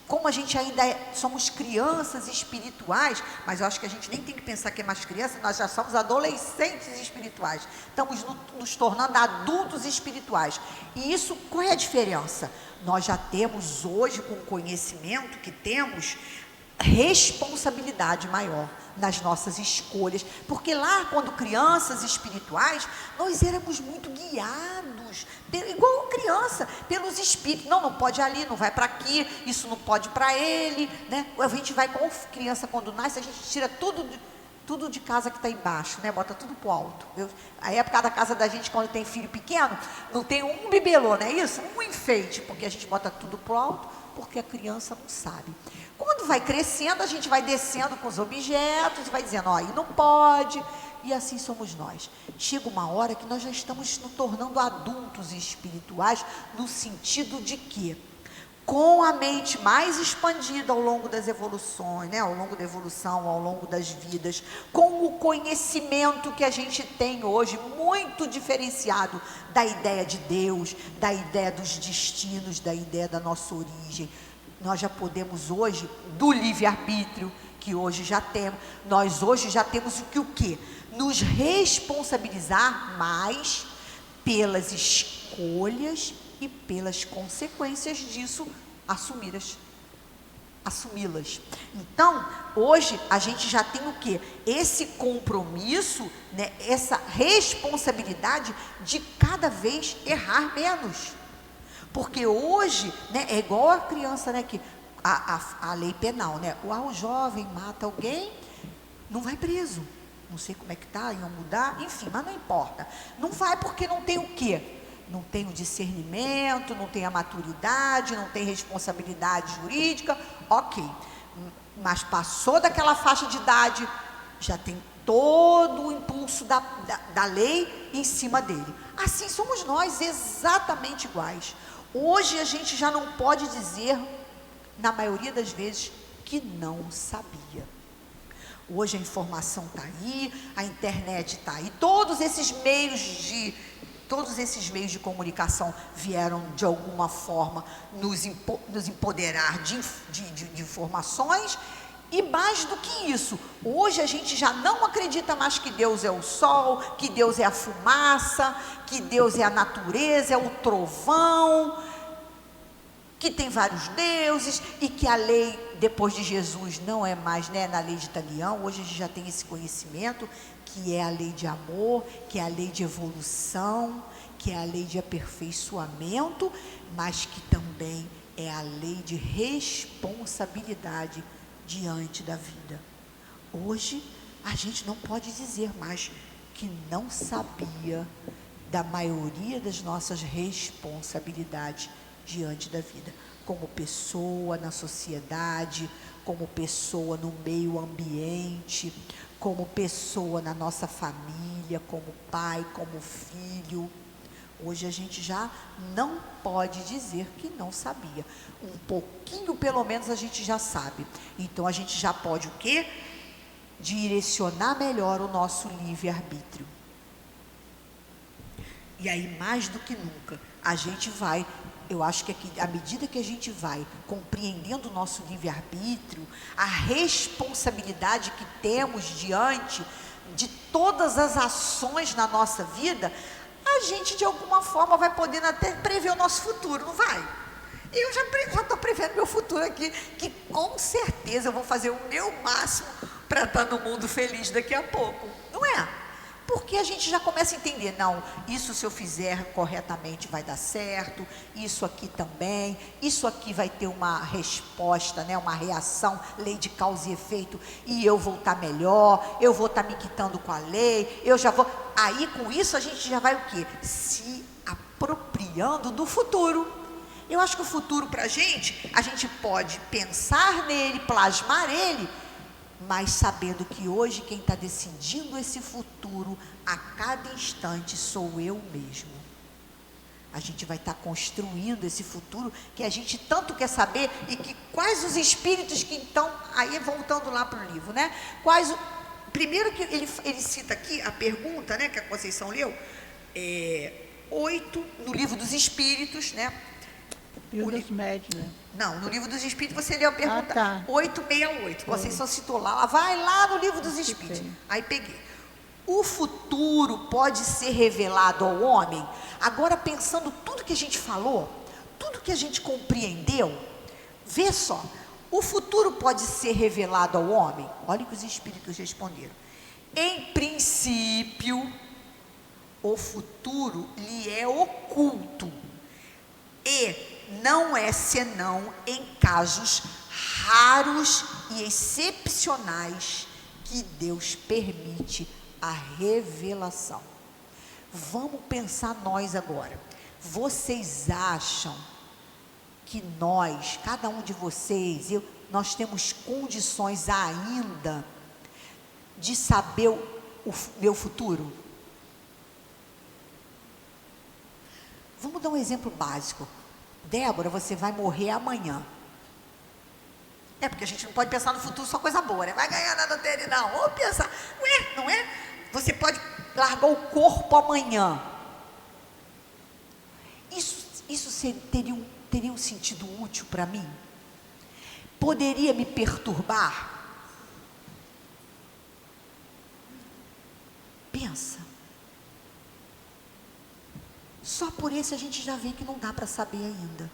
S3: como a gente ainda somos crianças espirituais, mas eu acho que a gente nem tem que pensar que é mais criança, nós já somos adolescentes espirituais, estamos nos tornando adultos espirituais. E isso, qual é a diferença? Nós já temos hoje, com o conhecimento que temos, responsabilidade maior nas nossas escolhas, porque lá, quando crianças espirituais, nós éramos muito guiados, igual criança, pelos espíritos. Não pode ir ali, não vai para aqui, isso não pode para ele, né? A gente vai, como criança, quando nasce, a gente tira tudo de casa que está embaixo, né? Bota tudo para o alto. A época da casa da gente, quando tem filho pequeno, não tem um bibelô, não é isso? Um enfeite, porque a gente bota tudo para o alto, porque a criança não sabe. Quando vai crescendo, a gente vai descendo com os objetos, e vai dizendo, aí não pode, e assim somos nós. Chega uma hora que nós já estamos nos tornando adultos espirituais, no sentido de que, com a mente mais expandida ao longo das evoluções, né, ao longo da evolução, ao longo das vidas, com o conhecimento que a gente tem hoje, muito diferenciado da ideia de Deus, da ideia dos destinos, da ideia da nossa origem, nós já podemos hoje, do livre-arbítrio, que hoje já temos, nós hoje já temos o quê? Nos responsabilizar mais pelas escolhas e pelas consequências disso, assumi-las. Então, hoje a gente já tem o quê? Esse compromisso, né, essa responsabilidade de cada vez errar menos. Porque hoje, né, é igual a criança, né, que a lei penal, né? O jovem mata alguém, não vai preso. Não sei como é que está, iam mudar, enfim, mas não importa. Não vai porque não tem o quê? Não tem o discernimento, não tem a maturidade, não tem responsabilidade jurídica, ok. Mas passou daquela faixa de idade, já tem todo o impulso da lei em cima dele. Assim somos nós, exatamente iguais. Hoje a gente já não pode dizer, na maioria das vezes, que não sabia. Hoje a informação está aí, a internet está aí, todos esses meios de comunicação vieram de alguma forma nos empoderar de informações. E mais do que isso, hoje a gente já não acredita mais que Deus é o sol, que Deus é a fumaça, que Deus é a natureza, é o trovão, que tem vários deuses, e que a lei depois de Jesus não é mais, né, na lei de Italião. Hoje a gente já tem esse conhecimento, que é a lei de amor, que é a lei de evolução, que é a lei de aperfeiçoamento, mas que também é a lei de responsabilidade diante da vida. Hoje a gente não pode dizer mais que não sabia da maioria das nossas responsabilidades diante da vida, como pessoa na sociedade, como pessoa no meio ambiente, como pessoa na nossa família, como pai, como filho. Hoje a gente já não pode dizer que não sabia. Um pouquinho, pelo menos, a gente já sabe. Então a gente já pode o quê? Direcionar melhor o nosso livre-arbítrio. E aí, mais do que nunca, a gente vai, eu acho que à medida que a gente vai compreendendo o nosso livre-arbítrio, a responsabilidade que temos diante de todas as ações na nossa vida, a gente de alguma forma vai podendo até prever o nosso futuro, não vai? Eu já estou prevendo meu futuro aqui, que com certeza eu vou fazer o meu máximo para estar no mundo feliz daqui a pouco, não é? Porque a gente já começa a entender, não, isso se eu fizer corretamente vai dar certo, isso aqui também, isso aqui vai ter uma resposta, né, uma reação, lei de causa e efeito, e eu vou estar melhor, eu vou estar me quitando com a lei, eu já vou... Aí com isso a gente já vai o quê? Se apropriando do futuro. Eu acho que o futuro para a gente pode pensar nele, plasmar ele, mas sabendo que hoje quem está decidindo esse futuro a cada instante sou eu mesmo. A gente vai estar construindo esse futuro que a gente tanto quer saber, e que quais os espíritos que então, aí voltando lá para o livro, né? Primeiro que ele cita aqui a pergunta, né, que a Conceição leu, 8, no livro dos espíritos, né?
S2: Livro dos médios, né?
S3: Não, no livro dos espíritos você leu a pergunta 868, Conceição citou lá, vai lá no livro dos espíritos. Aí peguei. O futuro pode ser revelado ao homem? Agora pensando tudo que a gente falou, tudo que a gente compreendeu, vê só, o futuro pode ser revelado ao homem? Olha o que os espíritos responderam. Em princípio, o futuro lhe é oculto e não é senão em casos raros e excepcionais que Deus permite a revelação. Vamos pensar nós agora. Vocês acham que nós, cada um de vocês, nós temos condições ainda de saber o meu futuro? Vamos dar um exemplo básico. Débora, você vai morrer amanhã. Porque a gente não pode pensar no futuro só coisa boa, né? Vai ganhar na loteria, não. Vamos pensar, não é? Você pode largar o corpo amanhã. Isso teria um sentido útil para mim? Poderia me perturbar? Pensa. Só por esse a gente já vê que não dá para saber ainda.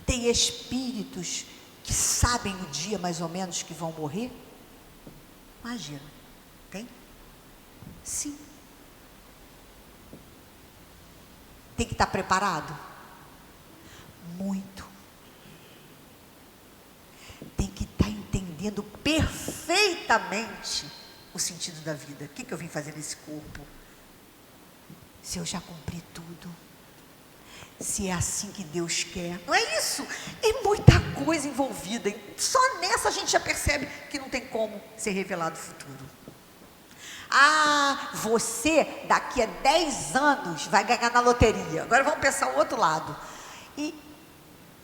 S3: Tem espíritos que sabem o dia mais ou menos que vão morrer? Imagina, tem? Sim. Tem que estar preparado? Muito. Tem que estar entendendo perfeitamente o sentido da vida? O que eu vim fazer nesse corpo? Se eu já cumpri tudo? Se é assim que Deus quer? Não é isso? É muita coisa envolvida. Só nessa a gente já percebe que não tem como ser revelado o futuro. Ah, você daqui a 10 anos vai ganhar na loteria. Agora vamos pensar o outro lado. E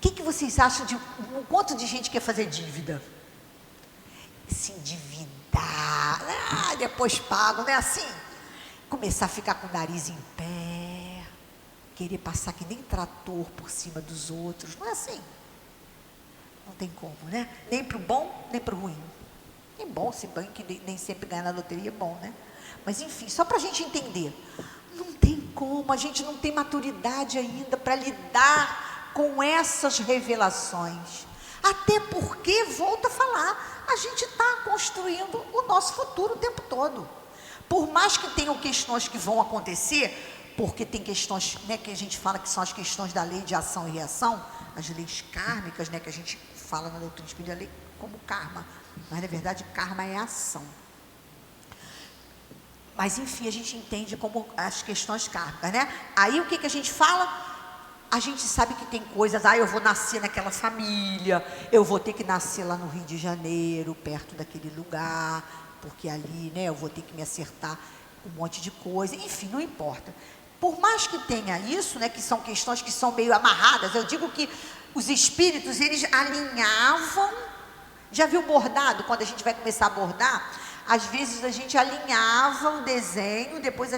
S3: o que vocês acham de um quanto de gente quer fazer dívida? Se endividar, depois pago, não é assim? Começar a ficar com o nariz em pé, querer passar que nem trator por cima dos outros, não é assim? Não tem como, né? Nem para o bom, nem para o ruim. É bom, se bem que nem sempre ganhar na loteria é bom, né? Mas enfim, só para a gente entender, não tem como, a gente não tem maturidade ainda para lidar com essas revelações. Até porque, volto a falar, a gente está construindo o nosso futuro o tempo todo. Por mais que tenham questões que vão acontecer, porque tem questões, né, que a gente fala que são as questões da lei de ação e reação, as leis kármicas, né, que a gente fala na doutrina espírita, a lei como karma, mas na verdade karma é ação. Mas enfim, a gente entende como as questões kármicas, né? Aí o que a gente fala? A gente sabe que tem coisas, eu vou nascer naquela família, eu vou ter que nascer lá no Rio de Janeiro, perto daquele lugar, porque ali, né, eu vou ter que me acertar com um monte de coisa, enfim, não importa. Por mais que tenha isso, né, que são questões que são meio amarradas, eu digo que os espíritos, eles alinhavam, já viu bordado, quando a gente vai começar a bordar, às vezes a gente alinhava o desenho, depois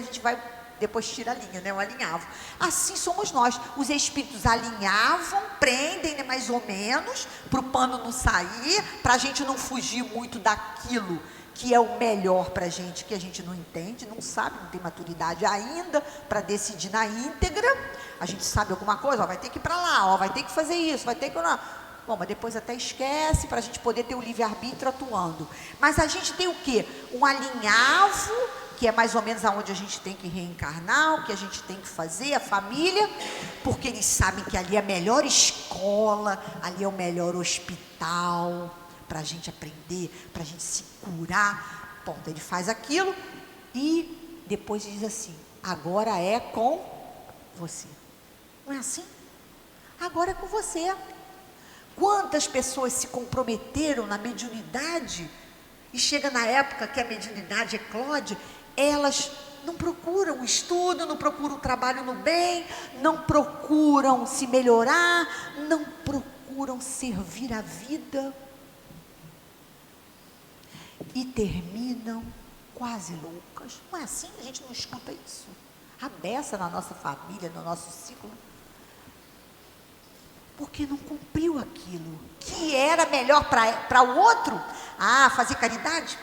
S3: tira a linha, né? Eu alinhavo. Assim somos nós. Os espíritos alinhavam, prendem, né, mais ou menos, para o pano não sair, para a gente não fugir muito daquilo que é o melhor para a gente, que a gente não entende, não sabe, não tem maturidade ainda para decidir na íntegra. A gente sabe alguma coisa, vai ter que ir para lá, vai ter que fazer isso, vai ter que... Bom, mas depois até esquece para a gente poder ter o livre-arbítrio atuando. Mas a gente tem o quê? Um alinhavo, que é mais ou menos aonde a gente tem que reencarnar, o que a gente tem que fazer, a família, porque eles sabem que ali é a melhor escola, ali é o melhor hospital, para a gente aprender, para a gente se curar. Bom, ele faz aquilo e depois diz assim, agora é com você. Não é assim? Agora é com você. Quantas pessoas se comprometeram na mediunidade e chega na época que a mediunidade eclode, elas não procuram o estudo, não procuram o trabalho no bem, não procuram se melhorar, não procuram servir a vida e terminam quase loucas. Não é assim? A gente não escuta isso. A beça na nossa família, no nosso ciclo, porque não cumpriu aquilo que era melhor para o outro. Fazer caridade?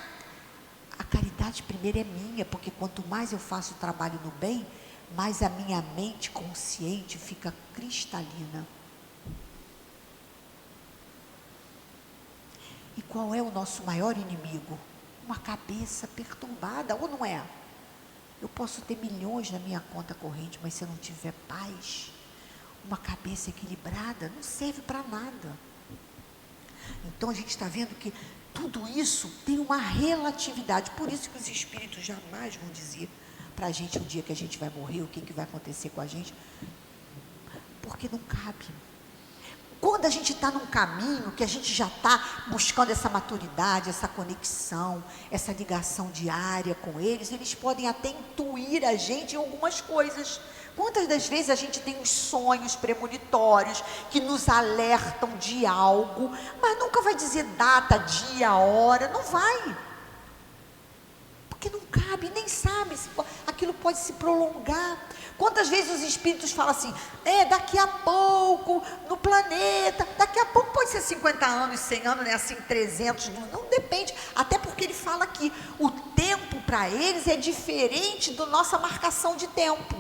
S3: A caridade primeiro é minha, porque quanto mais eu faço o trabalho no bem, mais a minha mente consciente fica cristalina. E qual é o nosso maior inimigo? Uma cabeça perturbada, ou não é? Eu posso ter milhões na minha conta corrente, mas se eu não tiver paz, uma cabeça equilibrada não serve para nada. Então a gente está vendo que tudo isso tem uma relatividade. Por isso que os espíritos jamais vão dizer para a gente o dia que a gente vai morrer, o que vai acontecer com a gente, porque não cabe. Quando a gente está num caminho que a gente já está buscando essa maturidade, essa conexão, essa ligação diária com eles, eles podem até intuir a gente em algumas coisas. Quantas das vezes a gente tem uns sonhos premonitórios que nos alertam de algo, mas nunca vai dizer data, dia, hora, não vai. Porque não cabe, nem sabe, aquilo pode se prolongar. Quantas vezes os espíritos falam assim, daqui a pouco, no planeta, daqui a pouco pode ser 50 anos, 100 anos, né, assim, 300, não depende. Até porque ele fala que o tempo para eles é diferente da nossa marcação de tempo.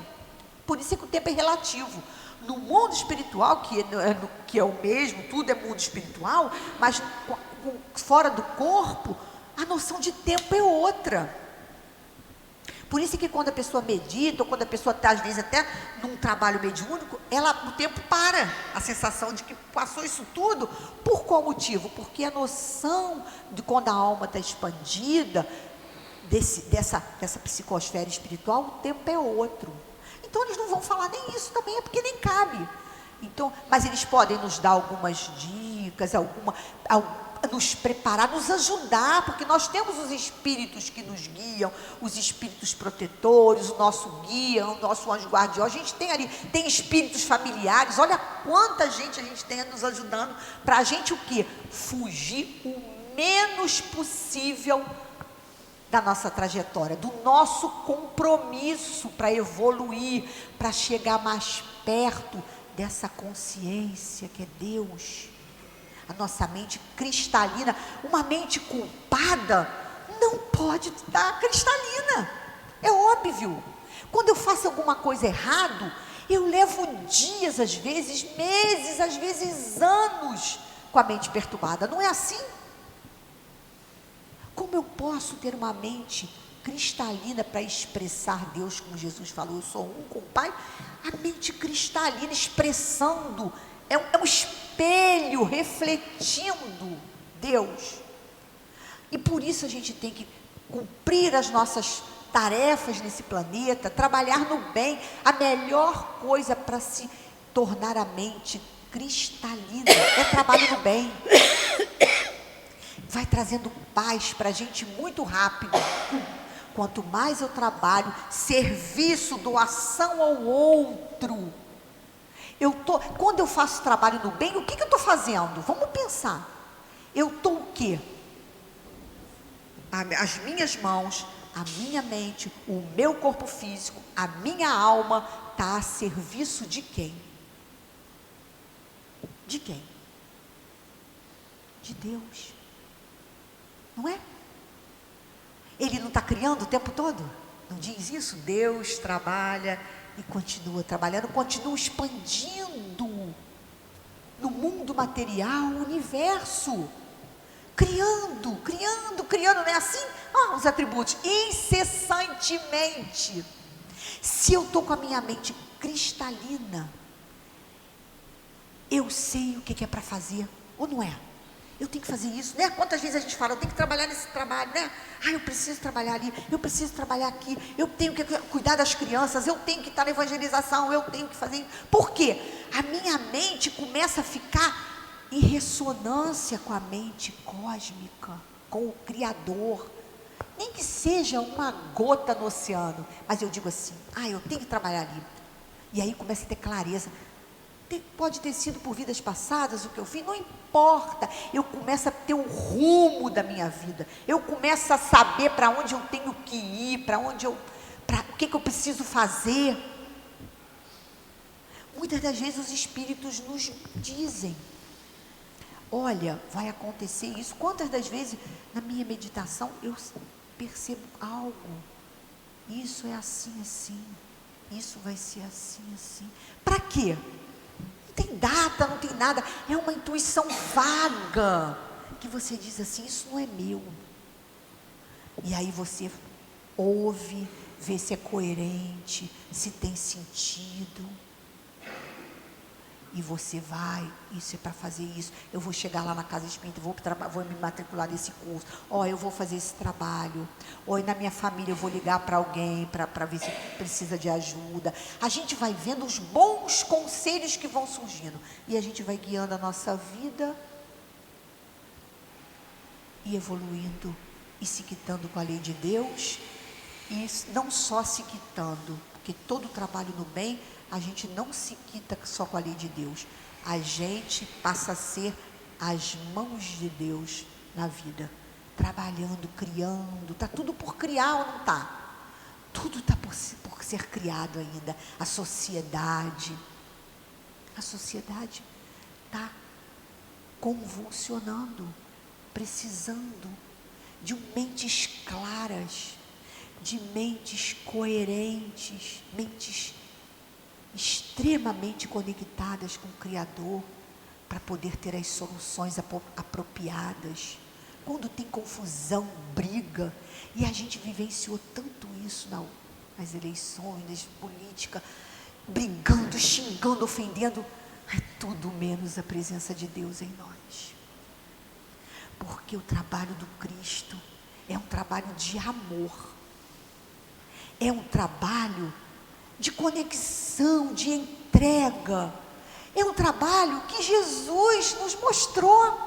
S3: Por isso é que o tempo é relativo. No mundo espiritual, que é o mesmo, tudo é mundo espiritual, mas fora do corpo, a noção de tempo é outra. Por isso é que quando a pessoa medita, ou quando a pessoa está, às vezes, até num trabalho mediúnico, o tempo para. A sensação de que passou isso tudo. Por qual motivo? Porque a noção de quando a alma está expandida, dessa psicosfera espiritual, o tempo é outro. Então eles não vão falar nem isso também, é porque nem cabe. Então, mas eles podem nos dar algumas dicas, nos preparar, nos ajudar, porque nós temos os espíritos que nos guiam, os espíritos protetores, o nosso guia, o nosso anjo guardião. A gente tem ali, tem espíritos familiares. Olha quanta gente a gente tem nos ajudando para a gente o quê? Fugir o menos possível da nossa trajetória, do nosso compromisso para evoluir, para chegar mais perto dessa consciência que é Deus. A nossa mente cristalina, uma mente culpada não pode estar cristalina, é óbvio. Quando eu faço alguma coisa errado, eu levo dias, às vezes meses, às vezes anos com a mente perturbada, não é assim? Como eu posso ter uma mente cristalina para expressar Deus, como Jesus falou, eu sou um com o Pai? A mente cristalina expressando, é um espelho refletindo Deus. E por isso a gente tem que cumprir as nossas tarefas nesse planeta, trabalhar no bem. A melhor coisa para se tornar a mente cristalina é trabalho no bem. Vai trazendo paz para a gente muito rápido. Quanto mais eu trabalho, serviço, doação ao outro. Quando eu faço trabalho no bem, o que eu estou fazendo? Vamos pensar. Eu estou o quê? As minhas mãos, a minha mente, o meu corpo físico, a minha alma está a serviço de quem? De quem? De Deus. Não é? Ele não está criando o tempo todo? Não diz isso? Deus trabalha e continua trabalhando, continua expandindo no mundo material, o universo, criando, não é assim? Os atributos, incessantemente. Se eu estou com a minha mente cristalina, eu sei o que é para fazer, ou não é? Eu tenho que fazer isso, né? Quantas vezes a gente fala, eu tenho que trabalhar nesse trabalho, né? Eu preciso trabalhar ali, eu preciso trabalhar aqui, eu tenho que cuidar das crianças, eu tenho que estar na evangelização, eu tenho que fazer. Por quê? A minha mente começa a ficar em ressonância com a mente cósmica, com o Criador. Nem que seja uma gota no oceano, mas eu digo assim, eu tenho que trabalhar ali. E aí começa a ter clareza. Pode ter sido por vidas passadas o que eu fiz, não importa. Eu começo a ter o rumo da minha vida. Eu começo a saber para onde eu tenho que ir, o que eu preciso fazer. Muitas das vezes os espíritos nos dizem, olha, vai acontecer isso. Quantas das vezes na minha meditação eu percebo algo. Isso é assim, assim. Isso vai ser assim, assim. Para quê? Não tem data, não tem nada. É uma intuição vaga. Que você diz assim, isso não é meu. E aí você ouve, vê se é coerente, se tem sentido. E você vai, isso é para fazer isso. Eu vou chegar lá na casa espírita, vou me matricular nesse curso. Eu vou fazer esse trabalho. Na minha família eu vou ligar para alguém para ver se precisa de ajuda. A gente vai vendo os bons conselhos que vão surgindo. E a gente vai guiando a nossa vida e evoluindo e se quitando com a lei de Deus. E não só se quitando, porque todo trabalho no bem, a gente não se quita só com a lei de Deus. A gente passa a ser as mãos de Deus na vida. Trabalhando, criando. Está tudo por criar ou não está? Tudo está por ser criado ainda. A sociedade está convulsionando, precisando de mentes claras, de mentes coerentes, mentes extremamente conectadas com o Criador, para poder ter as soluções apropriadas. Quando tem confusão, briga, e a gente vivenciou tanto isso nas eleições, nas políticas, brigando, xingando, ofendendo, é tudo menos a presença de Deus em nós. Porque o trabalho do Cristo É um trabalho de amor. É um trabalho de conexão, de entrega. É um trabalho que Jesus nos mostrou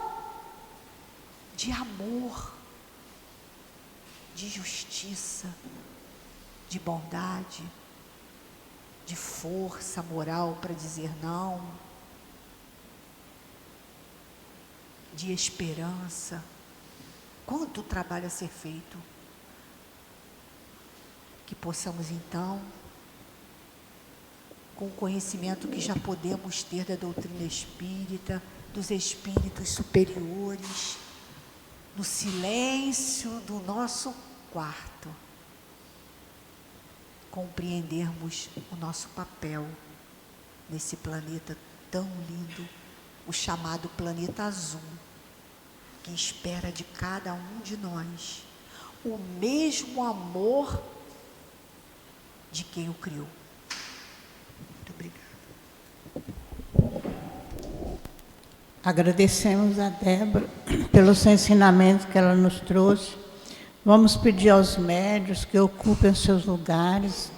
S3: de amor, de justiça, de bondade, de força moral para dizer não, de esperança. Quanto trabalho a ser feito? Que possamos então, com o conhecimento que já podemos ter da doutrina espírita, dos espíritos superiores, no silêncio do nosso quarto, compreendermos o nosso papel nesse planeta tão lindo, o chamado planeta azul, que espera de cada um de nós o mesmo amor de quem o criou. Muito obrigada.
S2: Agradecemos a Débora pelos ensinamentos que ela nos trouxe. Vamos pedir aos médiuns que ocupem os seus lugares.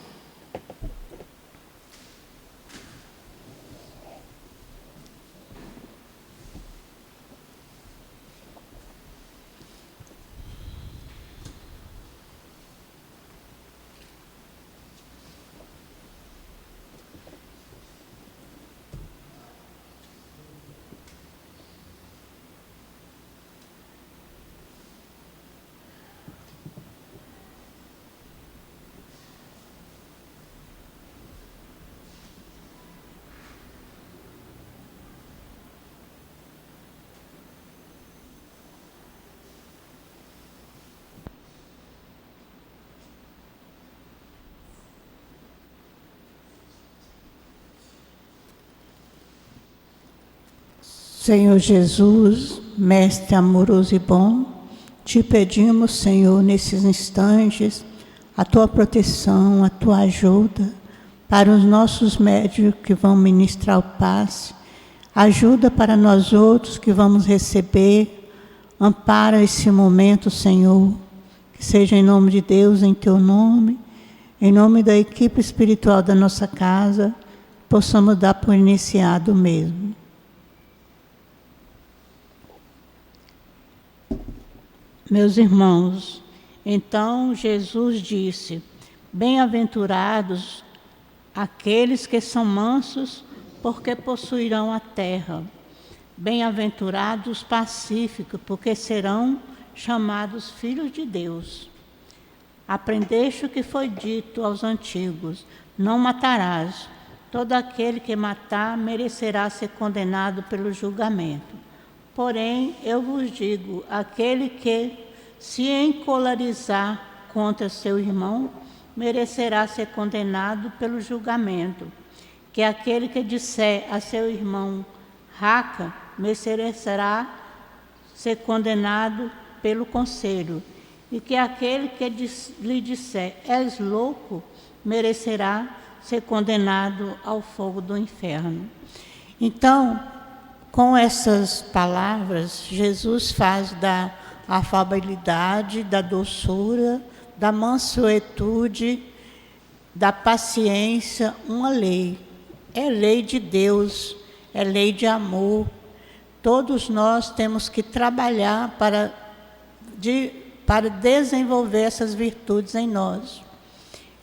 S2: Senhor Jesus, Mestre amoroso e bom, te pedimos, Senhor, nesses instantes, a tua proteção, a tua ajuda para os nossos médiuns que vão ministrar o passe, ajuda para nós outros que vamos receber, ampara esse momento, Senhor, que seja em nome de Deus, em teu nome, em nome da equipe espiritual da nossa casa, possamos dar por iniciado mesmo. Meus irmãos, então Jesus disse: bem-aventurados aqueles que são mansos, porque possuirão a terra. Bem-aventurados os pacíficos, porque serão chamados filhos de Deus. Aprendeste o que foi dito aos antigos: não matarás. Todo aquele que matar merecerá ser condenado pelo julgamento. Porém, eu vos digo, aquele que se encolarizar contra seu irmão, merecerá ser condenado pelo julgamento. Que aquele que disser a seu irmão, raca, merecerá ser condenado pelo conselho. E que aquele que lhe disser, és louco, merecerá ser condenado ao fogo do inferno. Então, com essas palavras, Jesus faz da afabilidade, da doçura, da mansuetude, da paciência uma lei. É lei de Deus, é lei de amor. Todos nós temos que trabalhar para desenvolver essas virtudes em nós.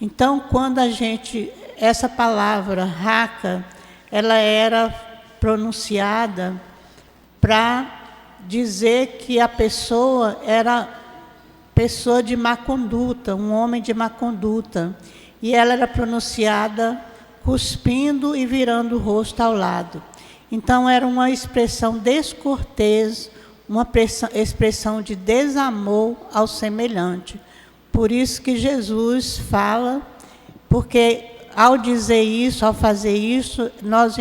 S2: Então, quando essa palavra, raca, ela era pronunciada para dizer que a pessoa era pessoa de má conduta, um homem de má conduta. E ela era pronunciada cuspindo e virando o rosto ao lado. Então era uma expressão descortês, uma expressão de desamor ao semelhante. Por isso que Jesus fala, porque ao dizer isso, ao fazer isso, nós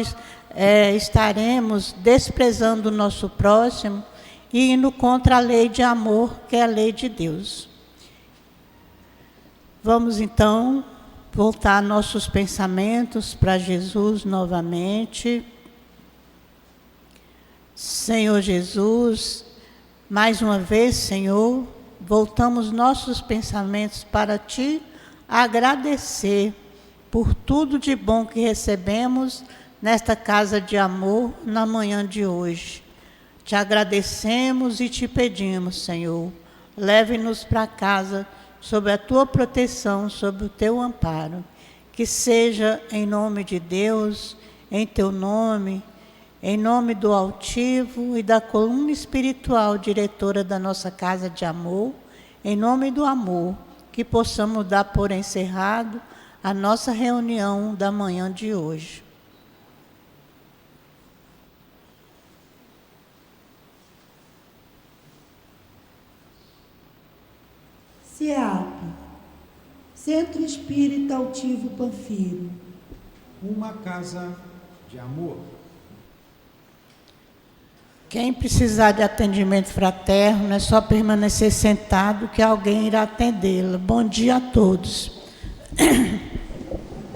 S2: estaremos desprezando o nosso próximo e indo contra a lei de amor, que é a lei de Deus. Vamos então voltar nossos pensamentos para Jesus novamente. Senhor Jesus, mais uma vez, Senhor, voltamos nossos pensamentos para Ti, agradecer por tudo de bom que recebemos nesta casa de amor na manhã de hoje. Te agradecemos e te pedimos, Senhor, leve-nos para casa sob a Tua proteção, sob o Teu amparo. Que seja em nome de Deus, em Teu nome, em nome do altivo e da coluna espiritual diretora da nossa casa de amor, em nome do amor, que possamos dar por encerrado a nossa reunião da manhã de hoje.
S4: CEAP, Centro Espírita Altivo Panfiro.
S1: Uma casa de amor.
S2: Quem precisar de atendimento fraterno, é só permanecer sentado que alguém irá atendê-lo. Bom dia a todos.